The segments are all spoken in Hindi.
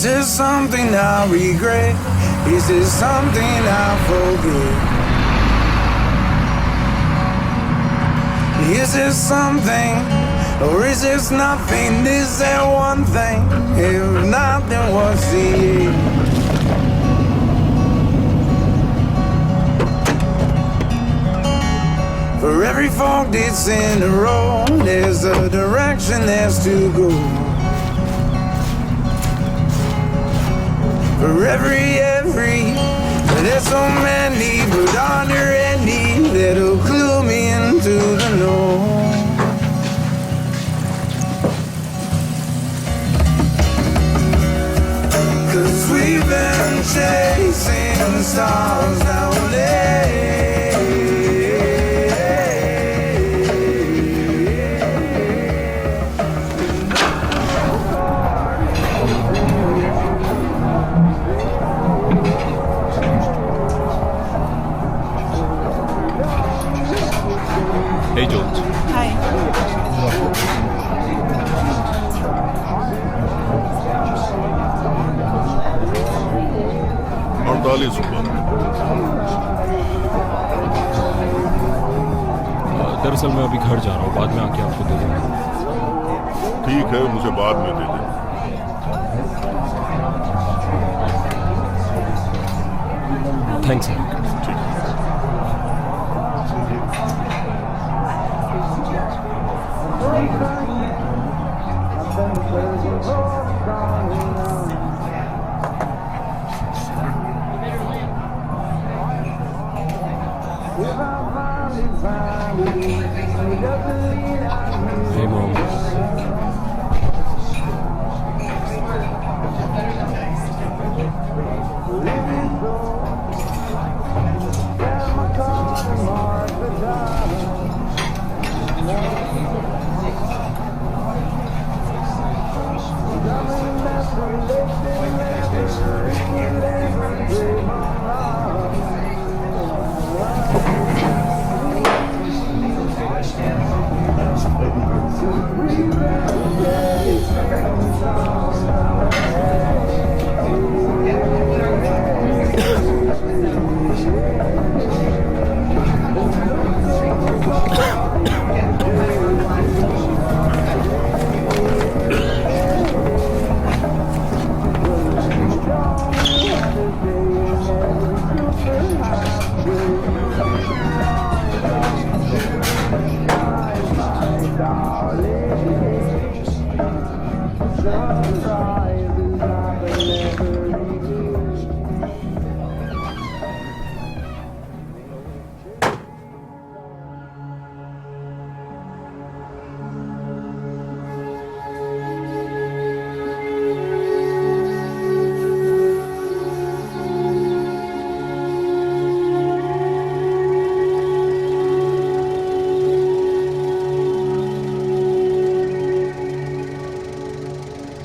Is this something I regret? Is this something I forget? Is this something, or is this nothing? Is there one thing? If nothing, what's the end? For every fork that's in the road, there's a direction there's to go. For every, there's so many, but are there any that'll clue me into the know? Cause we've been chasing stars now lately. Hey George. Hi. ₹48। दरअसल मैं अभी घर जा रहा हूँ, बाद में आके आपको दे दूँगा। ठीक है, मुझे बाद में दे देना। Thanks sir. Hey mom.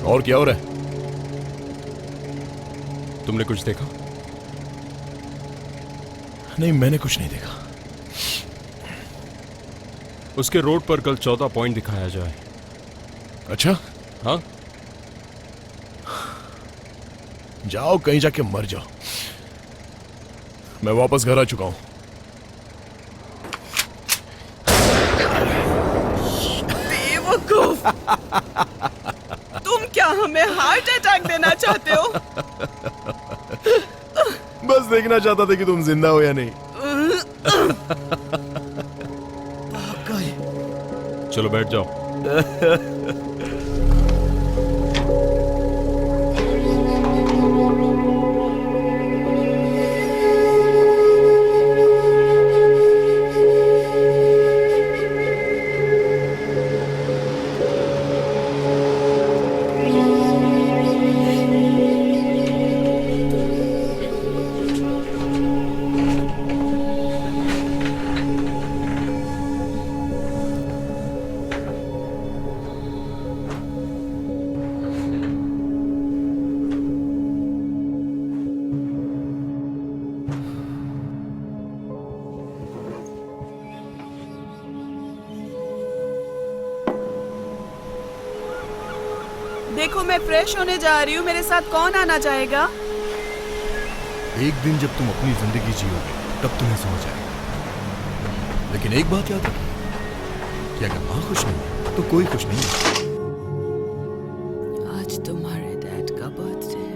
और क्या हो रहा है? तुमने कुछ देखा? नहीं, मैंने कुछ नहीं देखा। उसके रोड पर कल 14 पॉइंट दिखाया जाए। अच्छा? हाँ, जाओ कहीं जाके मर जाओ। मैं वापस घर आ चुका हूं। बेवकूफ! तुम क्या हमें हार्ट अटैक देना चाहते हो? बस देखना चाहता था कि तुम जिंदा हो या नहीं। चलो बैठ जाओ। देखो मैं फ्रेश होने जा रही हूँ, मेरे साथ कौन आना चाहेगा? एक दिन जब तुम अपनी जिंदगी जियोगे तब तुम्हें समझ आएगा। लेकिन एक बात याद रखो कि अगर मां खुश नहीं तो कोई खुश नहीं है। आज तुम्हारे डैड का बर्थडे है।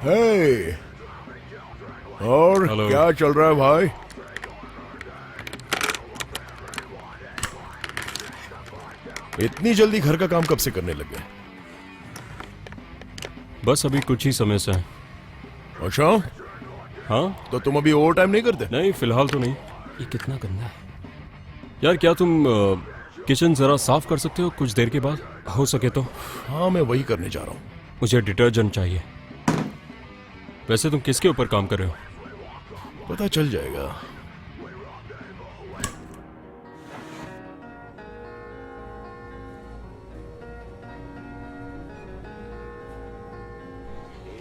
हे, और हेलो। क्या चल रहा है भाई? इतनी जल्दी घर का काम कब से करने लग गए? बस अभी कुछ ही समय से है। अच्छा, हाँ? तो तुम अभी ओवर टाइम नहीं करते? नहीं, फिलहाल तो नहीं। ये कितना गंदा है यार। क्या तुम किचन जरा साफ कर सकते हो कुछ देर के बाद, हो सके तो? हाँ, मैं वही करने जा रहा हूँ। मुझे डिटर्जेंट चाहिए। वैसे तुम किसके ऊपर काम कर रहे हो? पता चल जाएगा।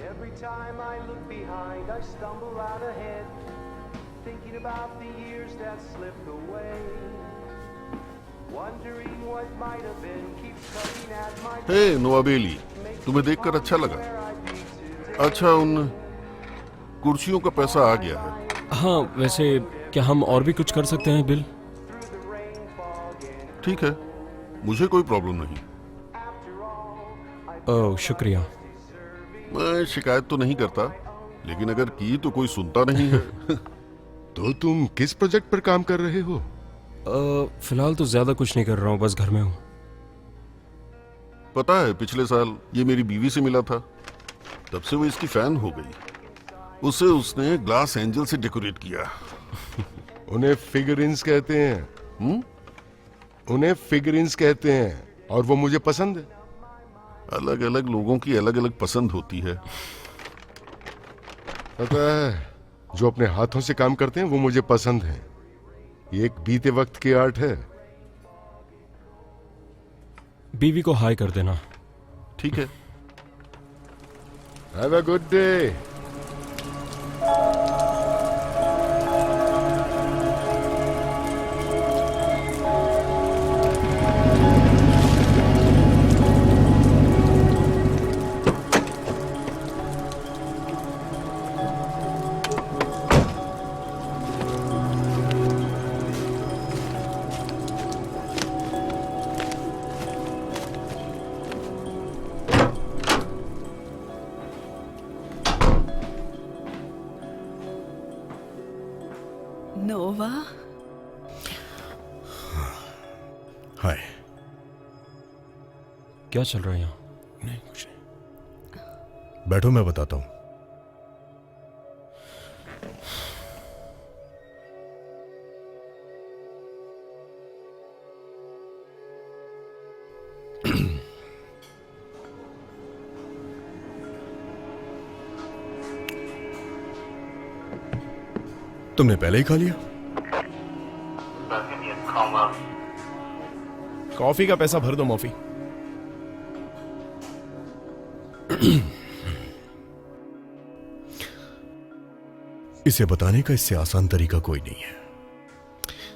Every time I look behind, I stumble out ahead, thinking about the years that slipped away. Wondering what might have been keeps coming at my हे नवाबेली, तुम्हें देखकर अच्छा लगा। अच्छा, उन कुर्सियों का पैसा आ गया है। हाँ, वैसे क्या हम और भी कुछ कर सकते हैं बिल? ठीक है, मुझे कोई प्रॉब्लम नहीं। ओह, शुक्रिया। मैं शिकायत तो नहीं करता, लेकिन अगर की तो कोई सुनता नहीं है। तो तुम किस प्रोजेक्ट पर काम कर रहे हो? फिलहाल तो ज्यादा कुछ नहीं कर रहा हूँ, बस घर में हूँ। पता है, पिछले साल ये मेरी बीवी से मिला था, तब से वो इसकी फैन हो गई। उसे उसने ग्लास एंजल से डेकोरेट किया। उन्हें फिगरिन्स कहते हैं। उन्हें फिगरिन्स कहते हैं और वो मुझे पसंद है। अलग अलग लोगों की अलग अलग पसंद होती है। पता है, जो अपने हाथों से काम करते हैं वो मुझे पसंद है। ये एक बीते वक्त की आर्ट है। बीवी को हाय कर देना। ठीक है। Have a good day. Nova, hi. क्या चल रहा है यहाँ? नहीं, कुछ नहीं। बैठो, मैं बताता हूँ। तुमने पहले ही खा लिया? कॉफी का पैसा भर दो, मॉफी। इसे बताने का इससे आसान तरीका कोई नहीं है।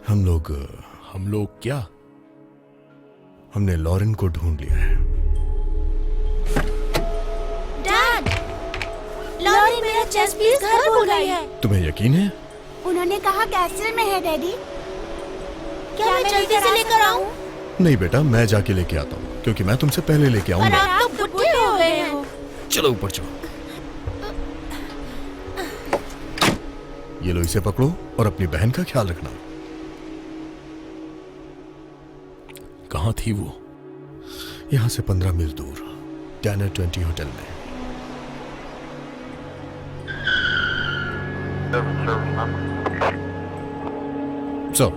हम लोग क्या? हमने लॉरेन को ढूंढ लिया है। डैड, लॉरी मेरा चेस पीस घर भूल गई है। तुम्हें यकीन है? उन्होंने कहा कैसल में है डैडी। क्या मैं जल्दी से लेकर आऊं? नहीं बेटा, मैं जाके लेके आता हूँ, क्योंकि मैं तुमसे पहले लेके पर आऊंगा। आप तो बुढ़े हो गए हैं। चलो ऊपर चलो। ये लो, इसे पकड़ो और अपनी बहन का ख्याल रखना। कहाँ थी वो? यहां से 15 मील दूर टैनर 20 होटल में। Sir,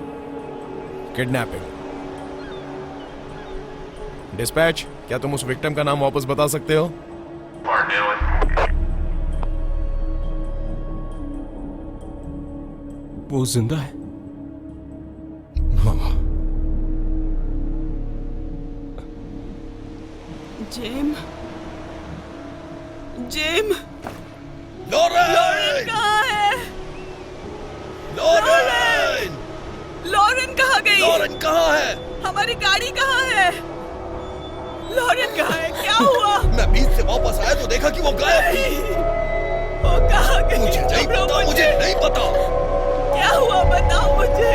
kidnapping. डिस्पैच, क्या तुम उस विक्टिम का नाम वापस बता सकते हो? वो जिंदा है? हाँ। Jem, Jem, Lauren! कहाँ है? लॉरेन! लॉरेन कहाँ गई? लॉरेन कहाँ है? हमारी गाड़ी कहाँ है? लॉरेन कहाँ है? क्या हुआ? मैं बीच से वापस आया तो देखा कि वो गायब थी। वो कहाँ गई? मुझे नहीं बताओ पता, मुझे नहीं पता। क्या हुआ? बताओ मुझे।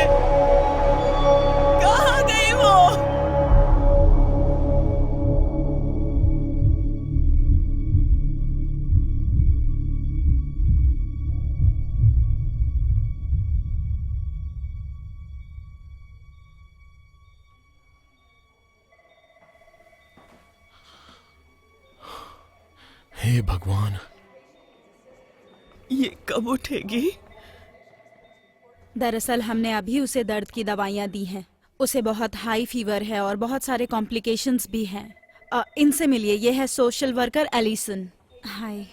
कहाँ गई वो? हे भगवान, ये कब उठेगी? दरअसल हमने अभी उसे दर्द की दवाइयाँ दी हैं। उसे बहुत हाई फीवर है और बहुत सारे कॉम्प्लिकेशंस भी हैं। इनसे मिलिए, ये है सोशल वर्कर एलिसन। हाय।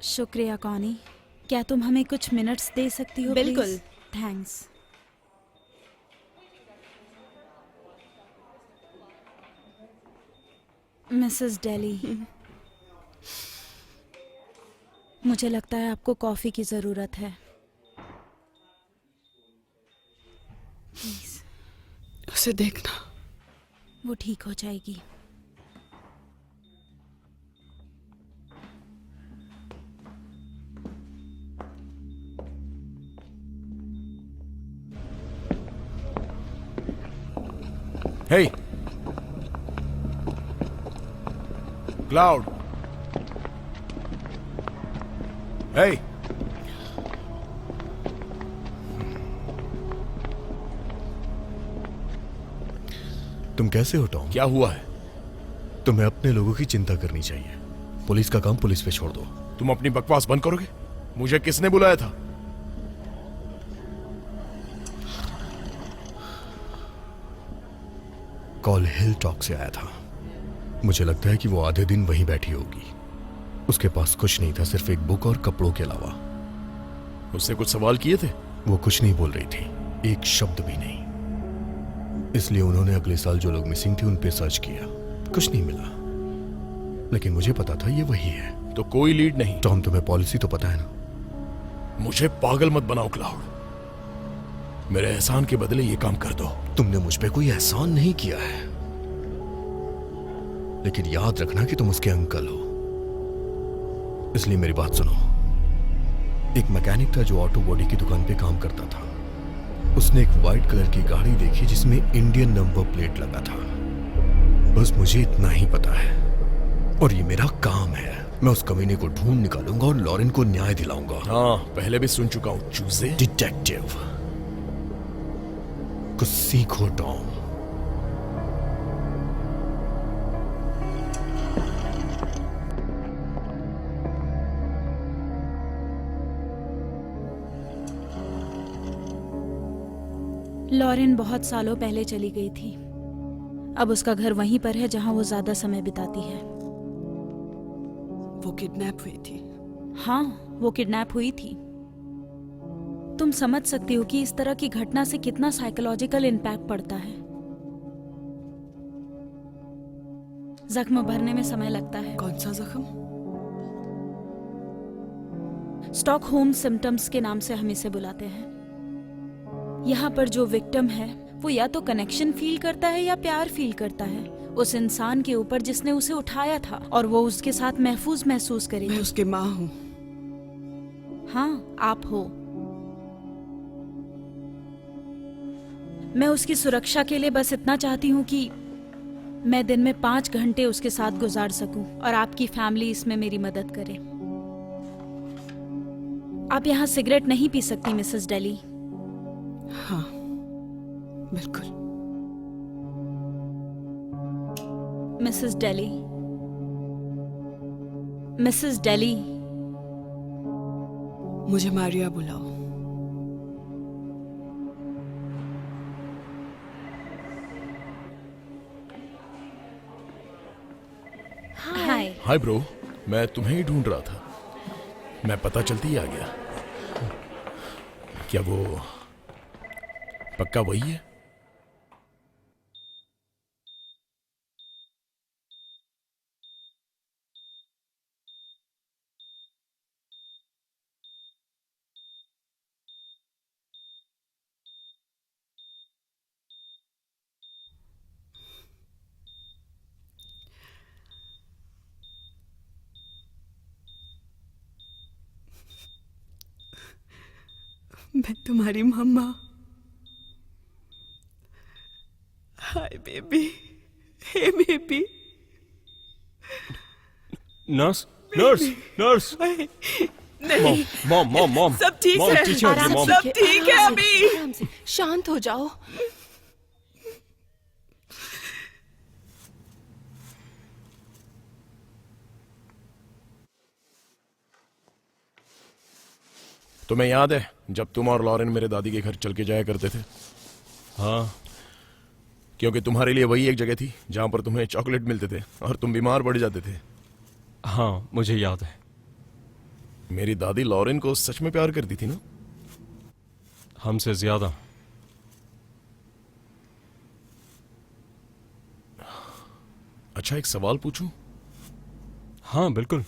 शुक्रिया कॉनी। क्या तुम हमें कुछ मिनट्स दे सकती हो? बिल्कुल। थैंक्स। मिसेस डेली, मुझे लगता है आपको कॉफी की जरूरत है। प्लीज। उसे देखना। वो ठीक हो जाएगी। हे क्लाउड, हे, तुम कैसे हो टॉम? क्या हुआ है? तुम्हें अपने लोगों की चिंता करनी चाहिए। पुलिस का काम पुलिस पे छोड़ दो। तुम अपनी बकवास बंद करोगे? मुझे किसने बुलाया था? कॉल हिल टॉक से आया था। मुझे लगता है कि वो आधे दिन वहीं बैठी होगी। उसके पास कुछ नहीं था, सिर्फ एक बुक और कपड़ों के अलावा। उससे कुछ सवाल किए थे? वो कुछ नहीं बोल रही थी, एक शब्द भी नहीं। इसलिए उन्होंने अगले साल जो लोग मिसिंग थे उन पे सर्च किया। कुछ नहीं मिला, लेकिन मुझे पता था ये वही है। तो कोई लीड नहीं? टॉम, तुम्हें पॉलिसी तो पता है ना? मुझे पागल मत बनाओ क्लाउड। मेरे एहसान के बदले ये काम कर दो। तुमने मुझ पे कोई एहसान नहीं किया है, लेकिन याद रखना कि तुम उसके अंकल हो। इसलिए मेरी बात सुनो। एक मैकेनिक था जो ऑटो बॉडी की दुकान पे काम करता था। उसने एक वाइट कलर की गाड़ी देखी जिसमें इंडियन नंबर प्लेट लगा था। बस मुझे इतना ही पता है, और ये मेरा काम है। मैं उस कमीने को ढूंढ निकालूंगा और लॉरेन को न्याय दिलाऊंगा। हाँ, पहले भी सुन चुका हूं, चूजे। डिटेक्टिव, कुछ सीखो टॉम। लॉरेन बहुत सालों पहले चली गई थी। अब उसका घर वहीं पर है जहां वो ज्यादा समय बिताती है। वो किडनैप हुई थी। हाँ, वो किडनैप हुई थी। तुम समझ सकती हो कि इस तरह की घटना से कितना साइकोलॉजिकल इम्पैक्ट पड़ता है। जख्म भरने में समय लगता है। कौन सा जख्म? स्टॉकहोम सिम्टम्स के नाम से हम इसे बुलाते हैं। यहाँ पर जो विक्टिम है वो या तो कनेक्शन फील करता है या प्यार फील करता है उस इंसान के ऊपर जिसने उसे उठाया था, और वो उसके साथ महफूज महसूस मैं करेगी। उसकी माँ हूँ। हाँ, आप हो। मैं उसकी सुरक्षा के लिए बस इतना चाहती हूँ कि मैं दिन में 5 घंटे उसके साथ गुजार सकूं, और आपकी फैमिली इसमें मेरी मदद करे। आप यहाँ सिगरेट नहीं पी सकती मिसेस डेली। हाँ, बिल्कुल। मिसेस डेली, मिसेस डेली, मुझे मारिया बुलाओ। हाय। हाय ब्रो, मैं तुम्हें ही ढूंढ रहा था। मैं पता चलती ही आ गया। क्या वो पक्का वही है? मैं तुम्हारी मम्मा। हाय बेबी, हे बेबी। Nurse, nurse, nurse. नहीं, मॉम, मॉम, मॉम। सब ठीक मॉम, है। टीचर, आराम मॉम। से, सब ठीक है अभी। आराम से, शांत हो जाओ। तुम्हें याद है जब तुम और लॉरेन मेरे दादी के घर चल के जाया करते थे? हाँ, क्योंकि तुम्हारे लिए वही एक जगह थी जहां पर तुम्हें चॉकलेट मिलते थे और तुम बीमार पड़ जाते थे। हाँ, मुझे याद है। मेरी दादी लॉरेन को सच में प्यार करती थी ना? हमसे ज्यादा। अच्छा, एक सवाल पूछूं? हाँ, बिल्कुल।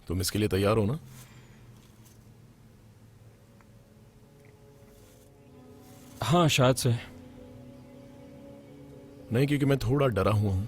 तुम इसके लिए तैयार हो ना? हाँ, शायद से। नहीं, क्योंकि मैं थोड़ा डरा हुआ हूं।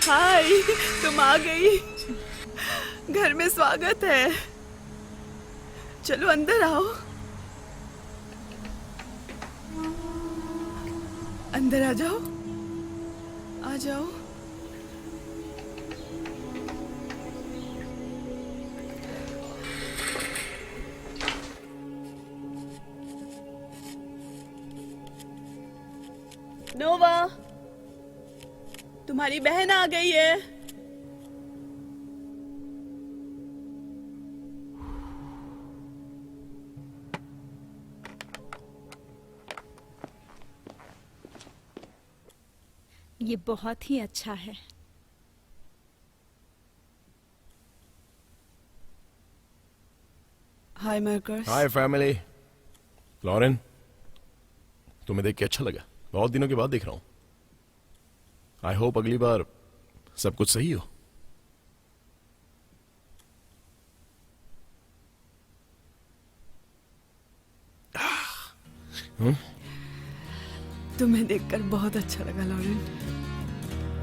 हाय, तुम आ गई। घर में स्वागत है। चलो अंदर आओ। अंदर आ जाओ, आ जाओ। नोवा, तुम्हारी बहन आ गई है। ये बहुत ही अच्छा है। हाय मार्कस। हाय फैमिली। लॉरेन, तुम्हें देख के अच्छा लगा। बहुत दिनों के बाद देख रहा हूं। आई होप अगली बार सब कुछ सही हो। तुम्हें देखकर बहुत अच्छा लगा लॉरेन,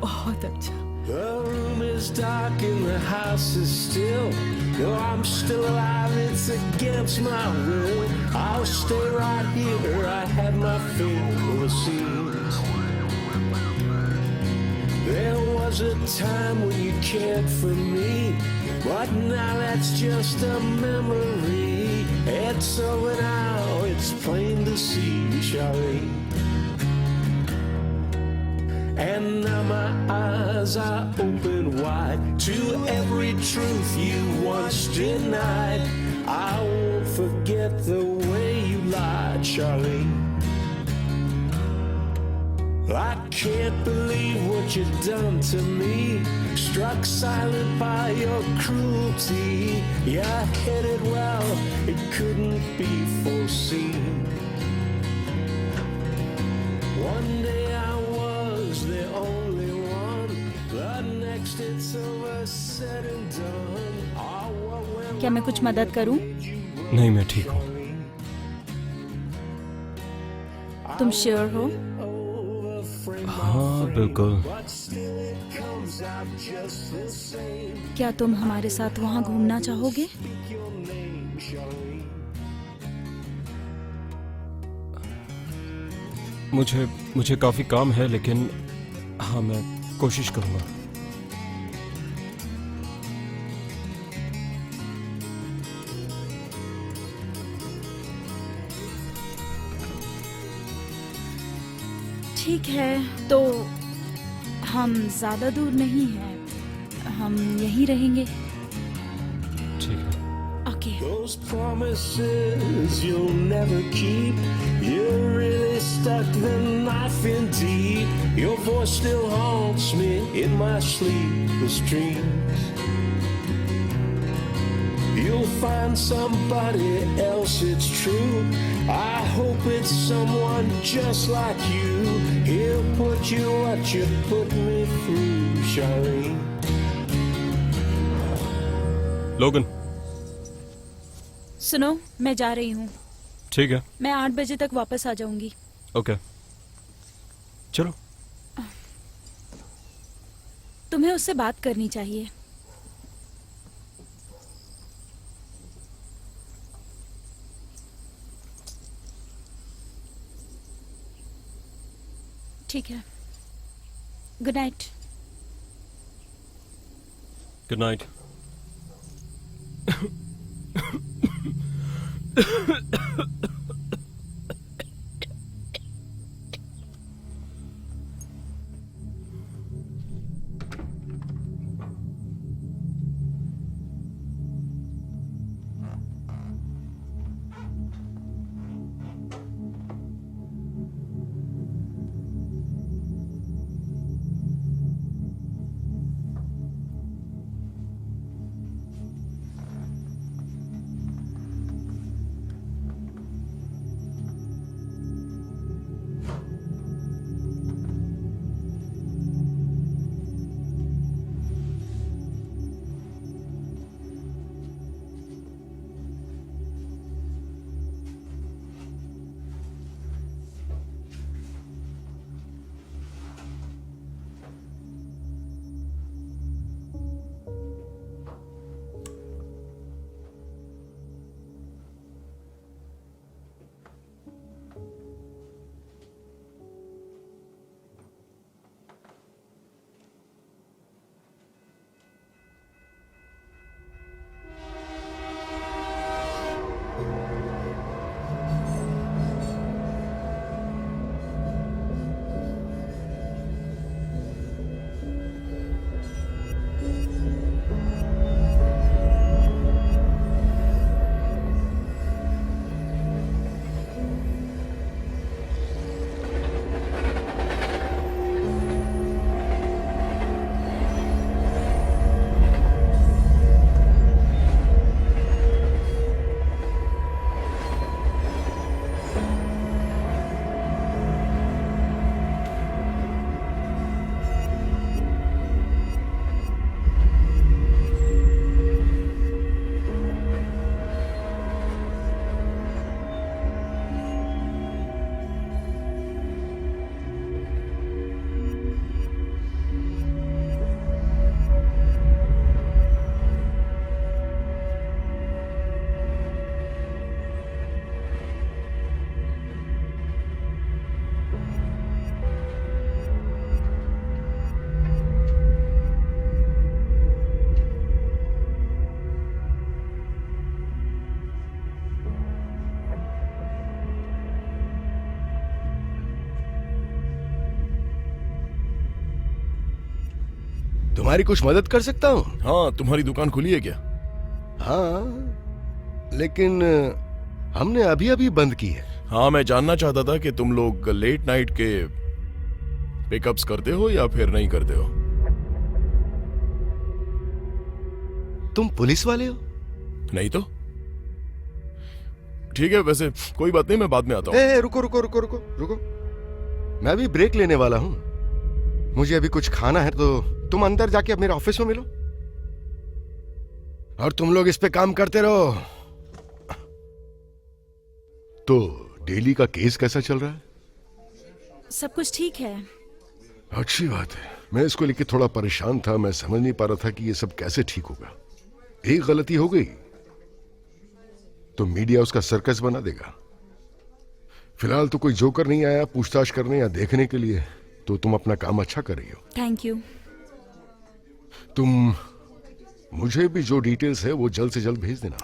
बहुत अच्छा। The room is dark and the house is still. No, I'm still alive, it's against my will. I'll stay right here, I had my fill of scenes. There was a time when you cared for me. but now that's just a memory. It's over now, it's plain to see, Charlie. And now my eyes are open wide to every truth you once denied. I won't forget the way you lied, Charlie. I can't believe what you've done to me. Struck silent by your cruelty. You hit it well, it couldn't be foreseen. One day I was the only one, the next it's over, said and done. Oh, what went क्या मैं कुछ मदद करूं? नहीं, मैं ठीक हूँ। तुम श्योर हो? हाँ, बिल्कुल। क्या तुम हमारे साथ वहाँ घूमना चाहोगे? मुझे काफी काम है, लेकिन हाँ, मैं कोशिश करूंगा। ठीक है, तो हम ज्यादा दूर नहीं हैं, हम यहीं रहेंगे। ठीक है। Okay. Those promises you'll never keep. You really stuck the knife in deep. Your voice still haunts me in my sleepless dreams. You'll find somebody else, it's true. I hope it's someone just like you. He'll put you what you put me through, Charlene. लोगन। सुनो, मैं जा रही हूँ। ठीक है। मैं 8 बजे तक वापस आ जाऊंगी। ओके, चलो। तुम्हें उससे बात करनी चाहिए। ठीक है। Good night. Good night. तुम्हारी कुछ मदद कर सकता हूँ? हाँ, तुम्हारी दुकान खुली है क्या? हाँ, लेकिन हमने अभी अभी बंद की है। हाँ, मैं जानना चाहता था कि तुम लोग लेट नाइट के पिकअप्स करते हो या फिर नहीं करते हो? तुम पुलिस वाले हो? नहीं तो ठीक है, वैसे कोई बात नहीं, मैं बाद में आता हूँ। रुको रुको रुको रुको रुको, मैं अभी ब्रेक लेने वाला हूँ। मुझे अभी कुछ खाना है, तो तुम अंदर जाके अब मेरे ऑफिस में मिलो और तुम लोग इस पे काम करते रहो। तो डेली का केस कैसा चल रहा है? सब कुछ ठीक है। अच्छी बात है। मैं इसको लेके थोड़ा परेशान था। मैं समझ नहीं पा रहा था कि ये सब कैसे ठीक होगा। एक गलती हो गई तो मीडिया उसका सर्कस बना देगा। फिलहाल तो कोई जोकर नहीं आया पूछताछ करने या देखने के लिए, तो तुम अपना काम अच्छा कर रही हो। Thank you. तुम मुझे भी जो डिटेल्स है वो जल्द से जल्द भेज देना।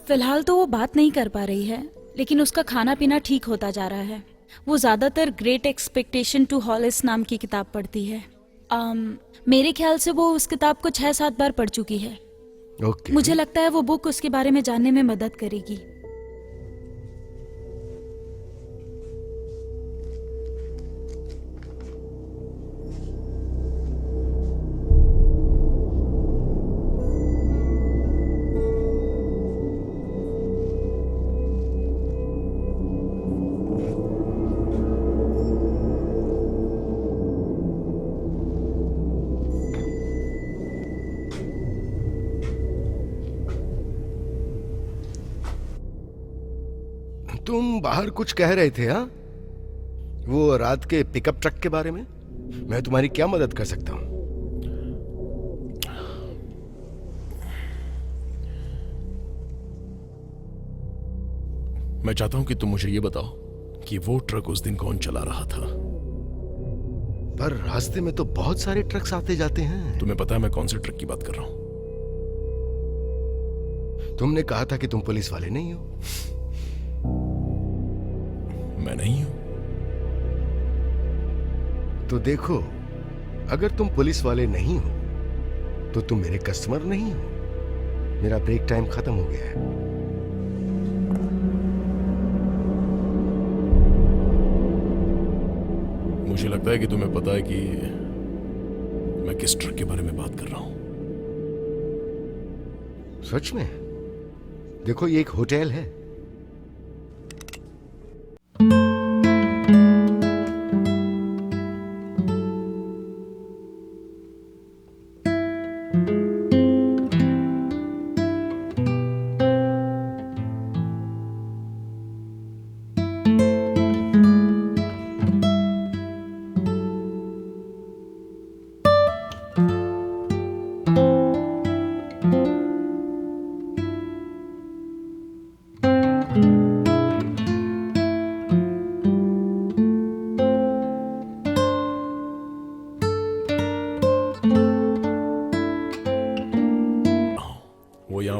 फिलहाल तो वो बात नहीं कर पा रही है, लेकिन उसका खाना पीना ठीक होता जा रहा है। वो ज्यादातर ग्रेट एक्सपेक्टेशन टू हॉलिस नाम की किताब पढ़ती है। मेरे ख्याल से वो उस किताब को 6-7 बार पढ़ चुकी है। ओके। मुझे लगता है वो बुक उसके बारे में जानने में मदद करेगी। तुम बाहर कुछ कह रहे थे? हाँ, वो रात के पिकअप ट्रक के बारे में। मैं तुम्हारी क्या मदद कर सकता हूं? मैं चाहता हूं कि तुम मुझे ये बताओ कि वो ट्रक उस दिन कौन चला रहा था। पर रास्ते में तो बहुत सारे ट्रक्स आते जाते हैं। तुम्हें पता है मैं कौन से ट्रक की बात कर रहा हूं? तुमने कहा था कि तुम पुलिस वाले नहीं हो। मैं नहीं हूं। तो देखो, अगर तुम पुलिस वाले नहीं हो तो तुम मेरे कस्टमर नहीं हो। मेरा ब्रेक टाइम खत्म हो गया है। मुझे लगता है कि तुम्हें पता है कि मैं किस ट्रक के बारे में बात कर रहा हूं। सच में? देखो, ये एक होटल है।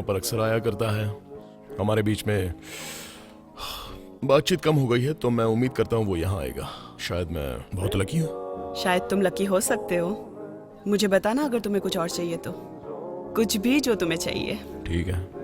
पर अक्सर आया करता है। हमारे बीच में बातचीत कम हो गई है, तो मैं उम्मीद करता हूँ वो यहाँ आएगा। शायद मैं बहुत लकी हूँ। शायद तुम लकी हो सकते हो। मुझे बताना अगर तुम्हें कुछ और चाहिए तो। कुछ भी जो तुम्हें चाहिए। ठीक है।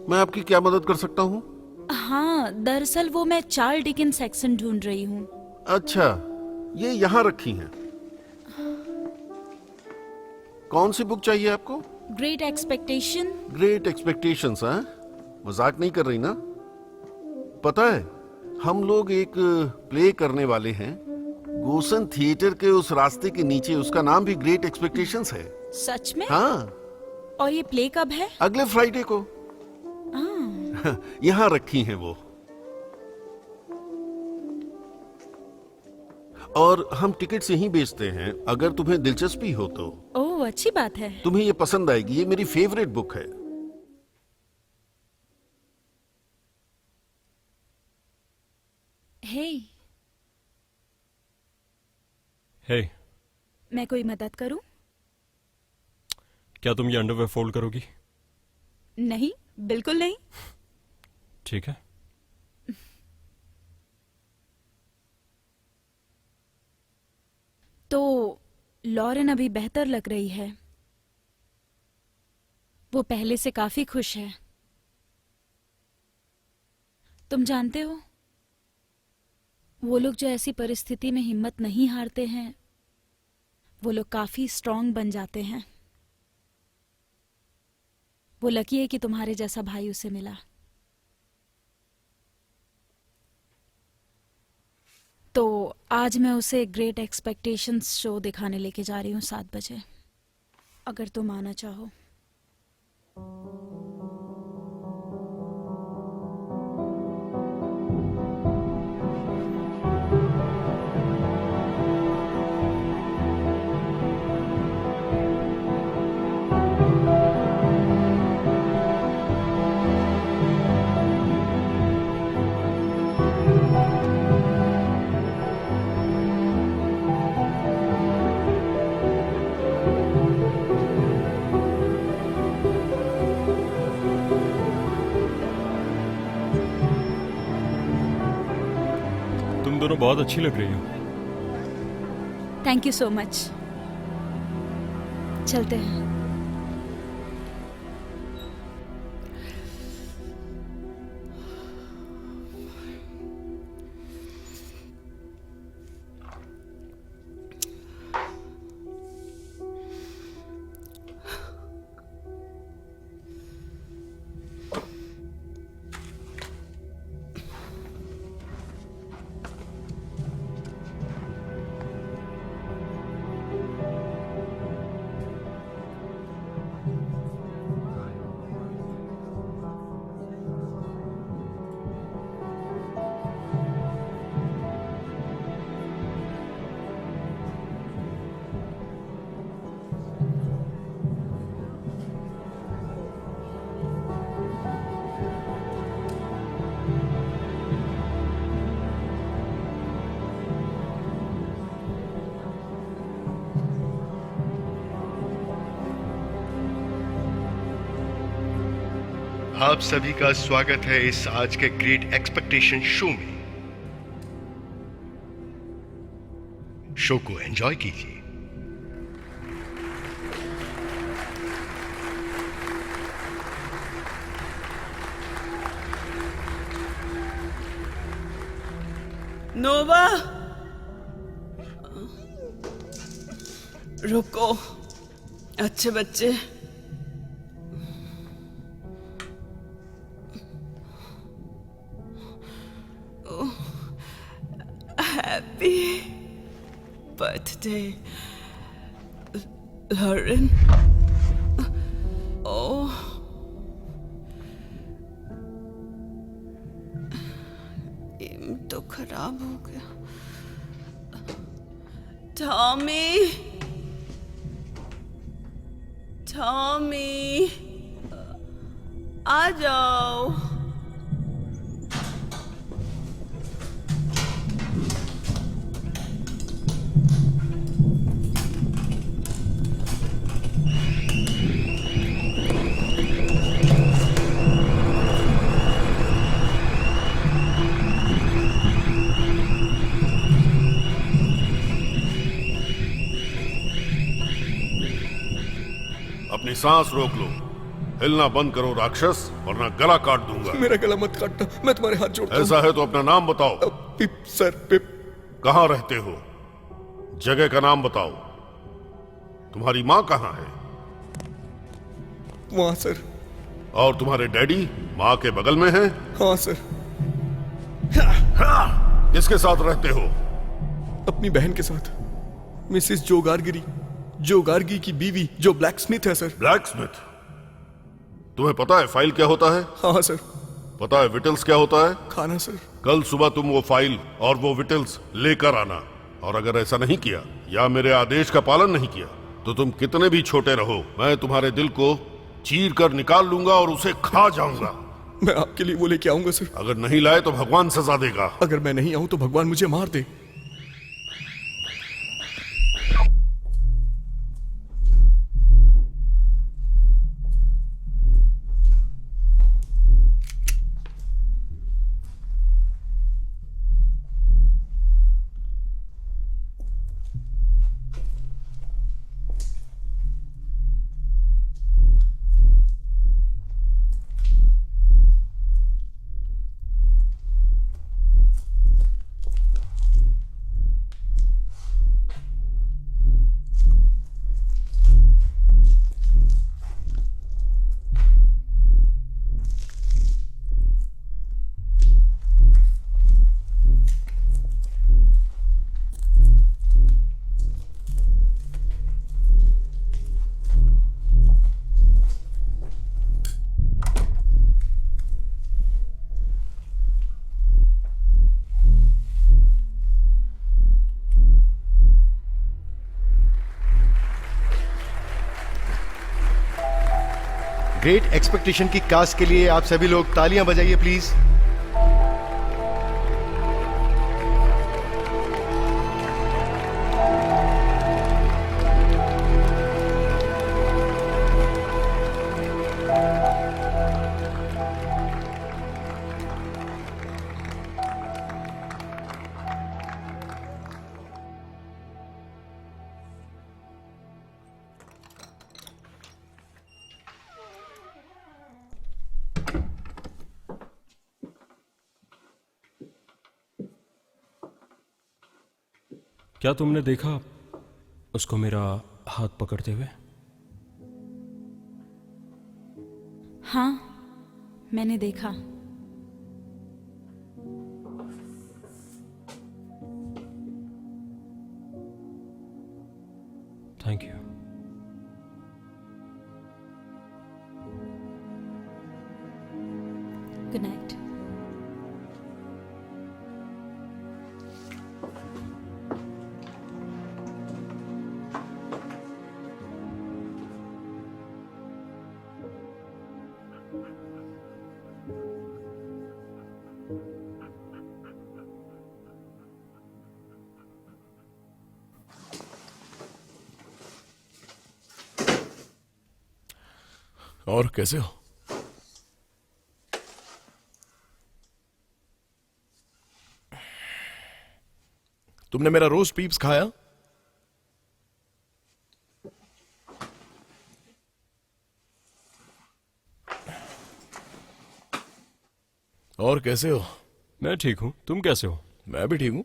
मैं आपकी क्या मदद कर सकता हूँ? हाँ, दरअसल वो मैं चार्ल्स डिकेंस सेक्शन ढूंढ रही हूँ। अच्छा, ये यहाँ रखी हैं। कौन सी बुक चाहिए आपको? Great expectation. Great expectations? हाँ, मजाक नहीं कर रही ना? पता है, हम लोग एक प्ले करने वाले हैं गोसन थिएटर के उस रास्ते के नीचे। उसका नाम भी ग्रेट एक्सपेक्टेशंस है। सच में? हाँ। और ये प्ले कब है? अगले फ्राइडे को। यहाँ रखी हैं वो। और हम टिकट्स यहीं बेचते हैं, अगर तुम्हें दिलचस्पी हो तो। ओह, अच्छी बात है। तुम्हें ये पसंद आएगी। ये मेरी फेवरेट बुक है। हे, हे, मैं कोई मदद करूं? क्या तुम ये अंडरवेयर फोल्ड करोगी? नहीं, बिल्कुल नहीं। ठीक है। तो लॉरेन अभी बेहतर लग रही है। वो पहले से काफी खुश है। तुम जानते हो, वो लोग जो ऐसी परिस्थिति में हिम्मत नहीं हारते हैं, वो लोग काफी स्ट्रांग बन जाते हैं। वो लकी है कि तुम्हारे जैसा भाई उसे मिला। तो आज मैं उसे ग्रेट एक्सपेक्टेशंस शो दिखाने लेके जा रही हूँ 7 बजे, अगर तुम आना चाहो। तुम दोनों बहुत अच्छी लग रही हो। Thank you so much. चलते हैं। आप सभी का स्वागत है इस आज के ग्रेट एक्सपेक्टेशन शो में। शो को एंजॉय कीजिए। नोवा, रुको। अच्छे बच्चे, हैप्पी बर्थडे लॉरेन। ओह, ये तो खराब हो गया। टॉमी, टॉमी, आ जाओ। अपनी सांस रोक लो, हिलना बंद करो राक्षस, वरना गला काट दूंगा। मेरा गला मत काटना, मैं तुम्हारे हाथ जोड़ता हूं। ऐसा है तो अपना नाम बताओ। पिप सर, पिप। कहाँ रहते हो? जगह का नाम बताओ। तुम्हारी माँ कहाँ है? वहां सर। और तुम्हारे डैडी माँ के बगल में हैं? हाँ सर। किसके साथ रहते हो? अपनी बहन के साथ, मिसेस जोगारगिरी, जोगारगी की बीवी जो ब्लैक स्मिथ है सर। Black Smith? तुम्हें पता है फाइल क्या होता है? हाँ सर। पता है विटल्स क्या होता है? खाना सर। कल सुबह तुम वो फाइल और वो विटल्स लेकर आना, और अगर ऐसा नहीं किया या मेरे आदेश का पालन नहीं किया तो तुम कितने भी छोटे रहो, मैं तुम्हारे दिल को चीर कर निकाल लूंगा और उसे खा जाऊंगा। मैं आपके लिए वो लेके आऊंगा सर। अगर नहीं लाए तो भगवान सजा देगा। अगर मैं नहीं आऊं तो भगवान मुझे मार दे। ग्रेट एक्सपेक्टेशन की कास्ट के लिए आप सभी लोग तालियां बजाइए प्लीज। क्या तुमने देखा उसको मेरा हाथ पकड़ते हुए? हाँ, मैंने देखा। Thank you. Good night. और कैसे हो? तुमने मेरा रोस्ट पीप्स खाया? और कैसे हो? मैं ठीक हूं, तुम कैसे हो? मैं भी ठीक हूं।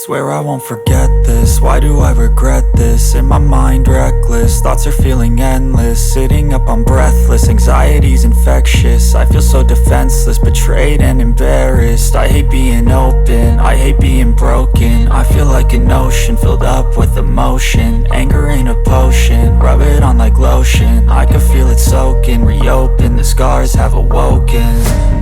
Swear I won't forget this, why do I regret this? In my mind reckless, thoughts are feeling endless. Sitting up I'm breathless, anxiety's infectious. I feel so defenseless, betrayed and embarrassed. I hate being open, I hate being broken. I feel like an ocean filled up with emotion. Anger ain't a potion, rub it on like lotion. I can feel it soaking, reopen, the scars have awoken.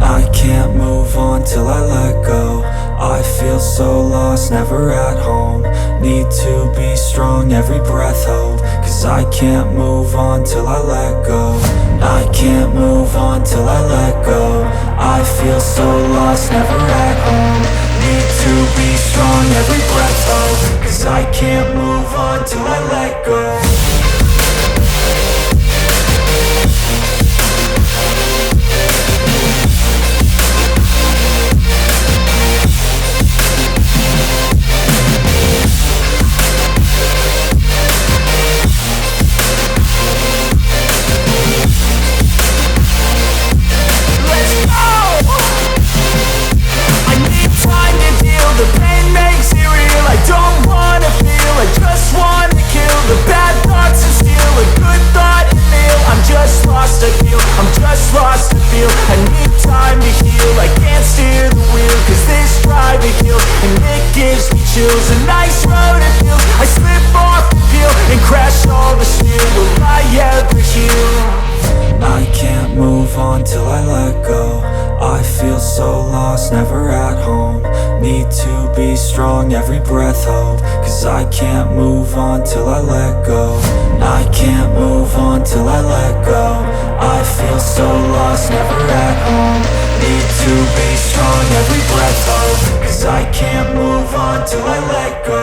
I can't move on till I let go. I feel so lost, never at home. Need to be strong, every breath hold. Cause I can't move on till I let go. I can't move on till I let go. I feel so lost, never at home. Need to be strong, every breath hold. Cause I can't move on till I let go. The pain makes it real. I don't wanna feel, I just wanna kill the bad thoughts and steal a good thought and feel. I'm just lost, I feel, I'm just lost, I feel. I need time to heal, I can't steer the wheel. Cause this drive to heal, and it gives me chills. A nice road it feels, I slip off the peel and crash all the steel. Will I ever heal? I can't move on till I let go. I feel so lost, never at home. Need to be be strong, every breath hold. Cause I can't move on till I let go. I can't move on till I let go. I feel so lost, never at home. Need to be strong, every breath hold. Cause I can't move on till I let go.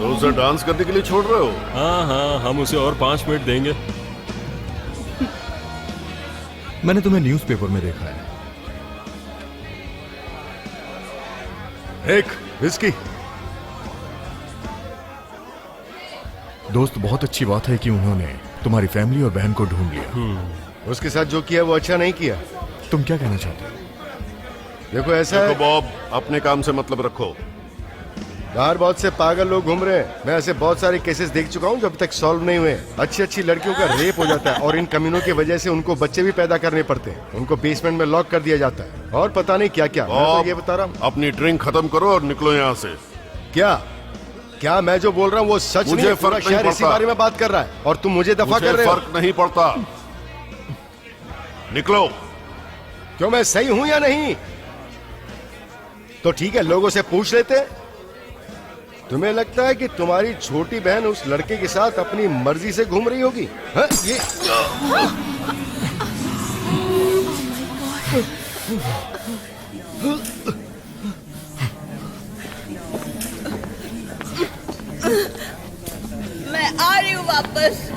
तो उसे डांस करने के लिए छोड़ रहे हो? हाँ हाँ, हम उसे और 5 मिनट देंगे। मैंने तुम्हें न्यूज़पेपर में देखा है। एक विस्की। दोस्त, बहुत अच्छी बात है कि उन्होंने तुम्हारी फैमिली और बहन को ढूंढ लिया। उसके साथ जो किया वो अच्छा नहीं किया। तुम क्या कहना चाहते हो? देखो ऐसा है, बॉब, अपने काम से मतलब रखो। बाहर बहुत से पागल लोग घूम रहे हैं। मैं ऐसे बहुत सारे केसेस देख चुका हूँ जो अभी तक सॉल्व नहीं हुए। अच्छी अच्छी लड़कियों का रेप हो जाता है और इन कमीनों की वजह से उनको बच्चे भी पैदा करने पड़ते हैं। उनको बेसमेंट में लॉक कर दिया जाता है और पता नहीं क्या क्या। मैं तो ये बता रहा हूँ, अपनी ड्रिंक खत्म करो और निकलो यहाँ से। क्या मैं जो बोल रहा हूँ वो सच नहीं है? पूरा शहर इसी बारे में बात कर रहा है और तुम मुझे दफा कर रहे हो। फर्क नहीं पड़ता, निकलो। क्यों, मैं सही हूं या नहीं? तो ठीक है, लोगों से पूछ लेते हैं। तुम्हें लगता है कि तुम्हारी छोटी बहन उस लड़के के साथ अपनी मर्जी से घूम रही होगी? हाँ, ये मैं आ रही हूँ वापस।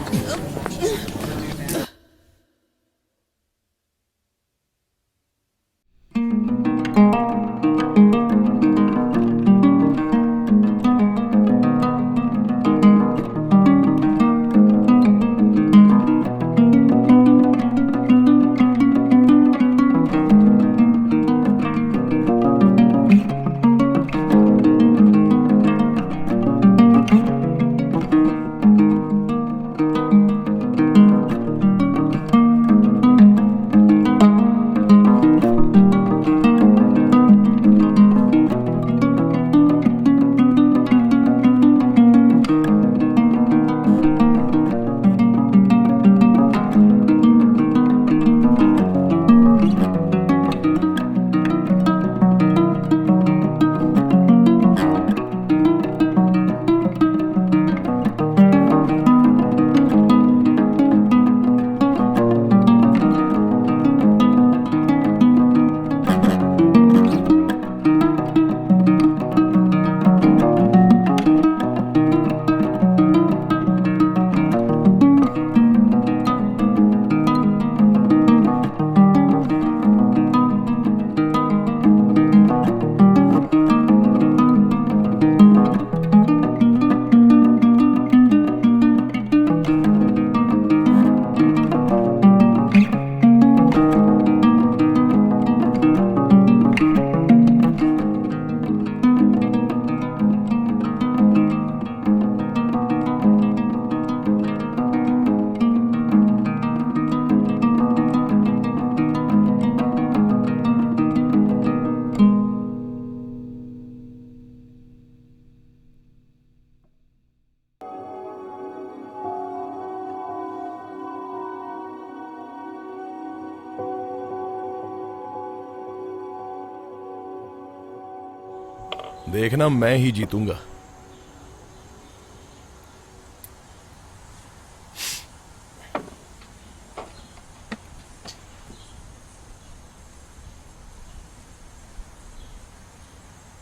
देखना मैं ही जीतूंगा।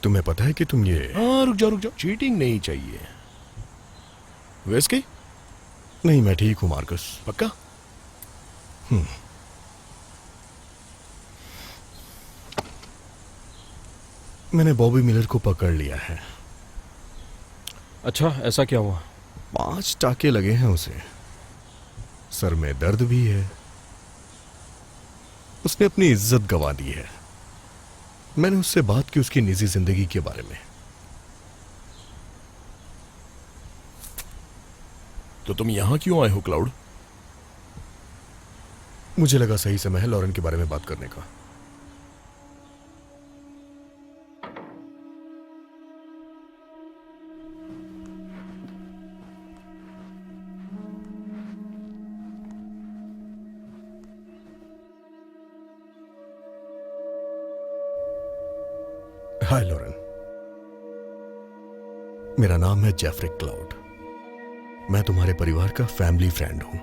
तुम्हें पता है कि तुम ये... हाँ, रुक जाओ। चीटिंग नहीं चाहिए। विस्की? नहीं, मैं ठीक हूं मार्कस। पक्का? मैंने बॉबी मिलर को पकड़ लिया है। अच्छा, ऐसा क्या हुआ? 5 टाके लगे हैं उसे। सर में दर्द भी है। उसने अपनी इज्जत गंवा दी है। मैंने उससे बात की उसकी निजी जिंदगी के बारे में। तो तुम यहां क्यों आए हो क्लाउड? मुझे लगा सही समय है लॉरेन के बारे में बात करने का। हाय लॉरेन, मेरा नाम है जेफरी क्लाउड। मैं तुम्हारे परिवार का फैमिली फ्रेंड हूं।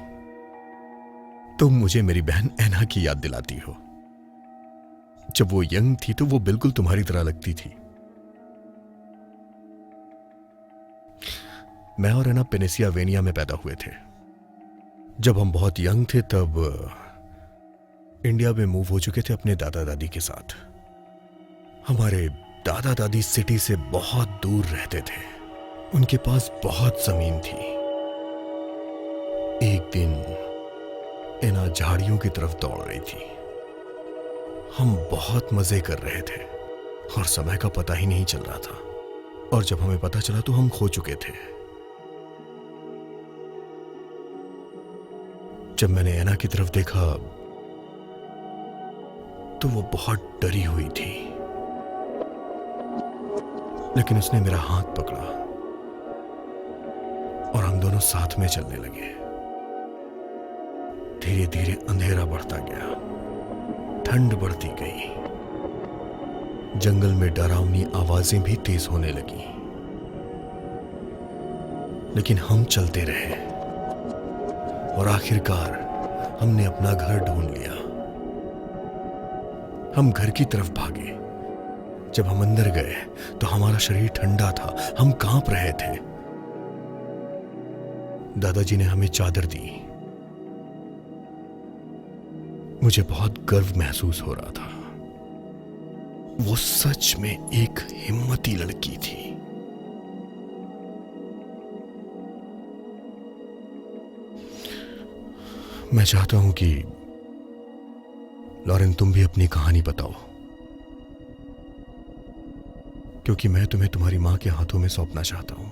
तुम मुझे मेरी बहन एना की याद दिलाती हो। जब वो यंग थी तो वो बिल्कुल तुम्हारी तरह लगती थी। मैं और एना पेनिसिल्वेनिया में पैदा हुए थे। जब हम बहुत यंग थे तब इंडिया में मूव हो चुके थे अपने दादा दादी के साथ। हमारे दादा दादी सिटी से बहुत दूर रहते थे। उनके पास बहुत जमीन थी। एक दिन एना झाड़ियों की तरफ दौड़ रही थी। हम बहुत मजे कर रहे थे और समय का पता ही नहीं चल रहा था। और जब हमें पता चला तो हम खो चुके थे। जब मैंने एना की तरफ देखा तो वो बहुत डरी हुई थी, लेकिन उसने मेरा हाथ पकड़ा और हम दोनों साथ में चलने लगे। धीरे धीरे अंधेरा बढ़ता गया, ठंड बढ़ती गई, जंगल में डरावनी आवाजें भी तेज होने लगी। लेकिन हम चलते रहे और आखिरकार हमने अपना घर ढूंढ लिया। हम घर की तरफ भागे। जब हम अंदर गए तो हमारा शरीर ठंडा था, हम कांप रहे थे। दादाजी ने हमें चादर दी। मुझे बहुत गर्व महसूस हो रहा था। वो सच में एक हिम्मती लड़की थी। मैं चाहता हूं कि लॉरेन तुम भी अपनी कहानी बताओ, क्योंकि मैं तुम्हें तुम्हारी मां के हाथों में सौंपना चाहता हूं,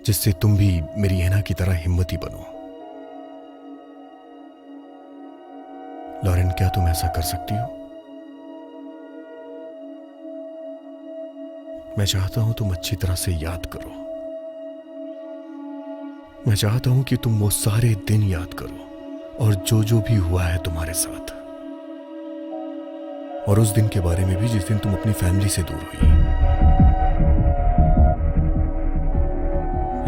जिससे तुम भी मेरी एना की तरह हिम्मती बनो। लॉरेन, क्या तुम ऐसा कर सकती हो? मैं चाहता हूं तुम अच्छी तरह से याद करो। मैं चाहता हूं कि तुम वो सारे दिन याद करो और जो जो भी हुआ है तुम्हारे साथ, और उस दिन के बारे में भी जिस दिन तुम अपनी फैमिली से दूर हुई।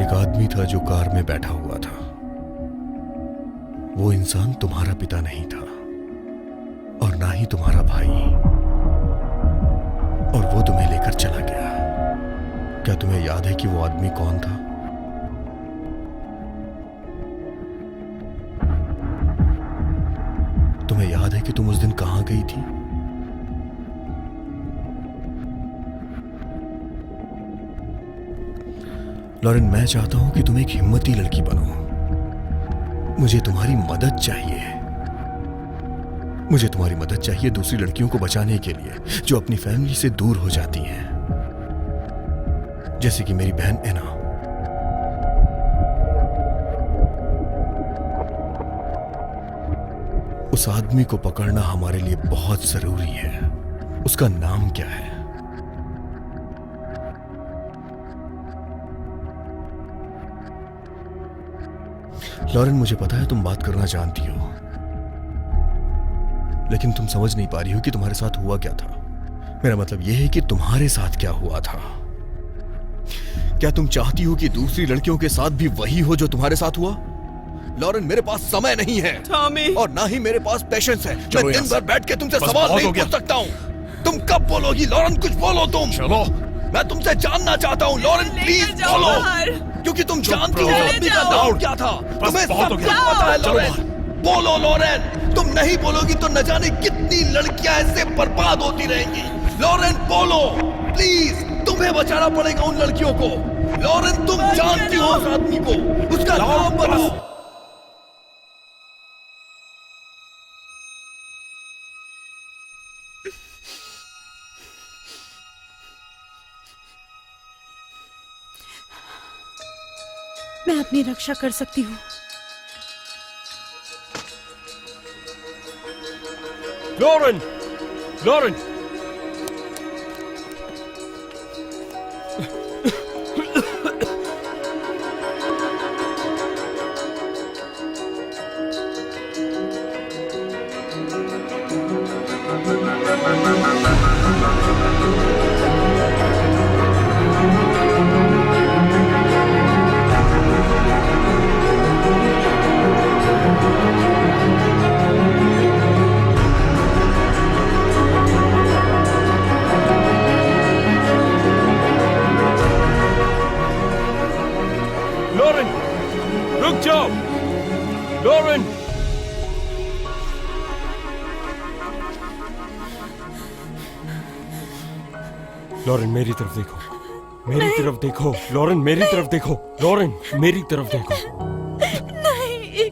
एक आदमी था जो कार में बैठा हुआ था। वो इंसान तुम्हारा पिता नहीं था और ना ही तुम्हारा भाई, और वो तुम्हें लेकर चला गया। क्या तुम्हें याद है कि वो आदमी कौन था? तुम्हें याद है कि तुम उस दिन कहां गई थी? लॉरेन, मैं चाहता हूं कि तुम एक हिम्मती लड़की बनो। मुझे तुम्हारी मदद चाहिए। मुझे तुम्हारी मदद चाहिए दूसरी लड़कियों को बचाने के लिए जो अपनी फैमिली से दूर हो जाती हैं, जैसे कि मेरी बहन एना। उस आदमी को पकड़ना हमारे लिए बहुत जरूरी है। उसका नाम क्या है? लॉरेन, मुझे पता है तुम बात करना जानती हो, लेकिन तुम समझ नहीं पा रही हो कि तुम्हारे साथ हुआ क्या था। मेरा मतलब यह है कि तुम्हारे साथ क्या हुआ था। क्या तुम चाहती हो कि दूसरी लड़कियों के साथ भी वही हो जो तुम्हारे साथ हुआ? लॉरेन, मेरे पास समय नहीं है टॉमी, और ना ही मेरे पास पेशेंस है। मैं दिन भर बैठ के तुमसे सवाल नहीं पूछ सकता हूँ। तुम कब बोलोगी? लॉरेन, कुछ बोलो तुम। चलो, मैं तुमसे जानना चाहता हूँ। लॉरेन, प्लीज बोलो, क्योंकि तुम जानती हो आदमी का नाम क्या था। तुम्हें सब कुछ पता है लॉरेन। बोलो लॉरेन, तुम नहीं बोलोगी तो न जाने कितनी लड़कियां ऐसे बर्बाद होती रहेंगी। लॉरेन बोलो प्लीज, तुम्हें बचाना पड़ेगा उन लड़कियों को। लॉरेन, तुम जानती हो उस आदमी को, उसका नाम बताओ। मैं अपनी रक्षा कर सकती हूँ। लॉरेन, लॉरेन, लॉरेन, रुक जाओ। लॉरेन, लॉरेन मेरी तरफ देखो, मेरी तरफ देखो। लॉरेन मेरी तरफ देखो। लॉरेन मेरी तरफ देखो। नहीं।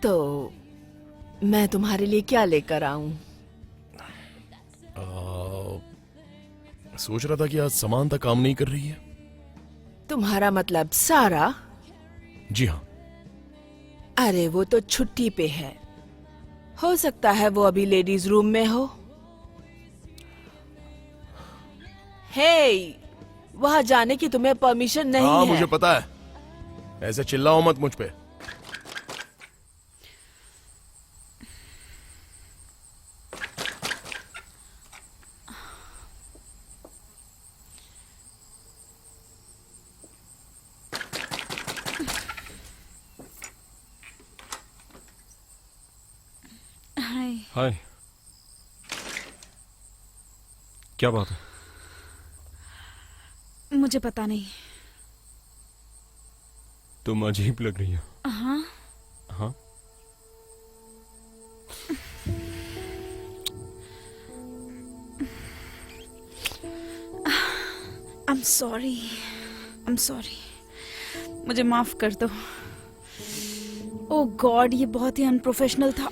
तो मैं तुम्हारे लिए क्या लेकर आऊं? सोच रहा था कि आज समानता काम नहीं कर रही है। तुम्हारा मतलब सारा? जी हाँ। अरे वो तो छुट्टी पे है, हो सकता है वो अभी लेडीज रूम में हो। हे, वहां जाने की तुम्हें परमिशन नहीं हाँ, है। मुझे पता है। ऐसे चिल्लाओ मत मुझ पे। हाय। हाय, क्या बात है? मुझे पता नहीं। तुम अजीब लग रही हो। हाँ। हाँ, I'm sorry. I'm sorry. मुझे माफ कर दो। ओह गॉड, ये बहुत ही अनप्रोफेशनल था।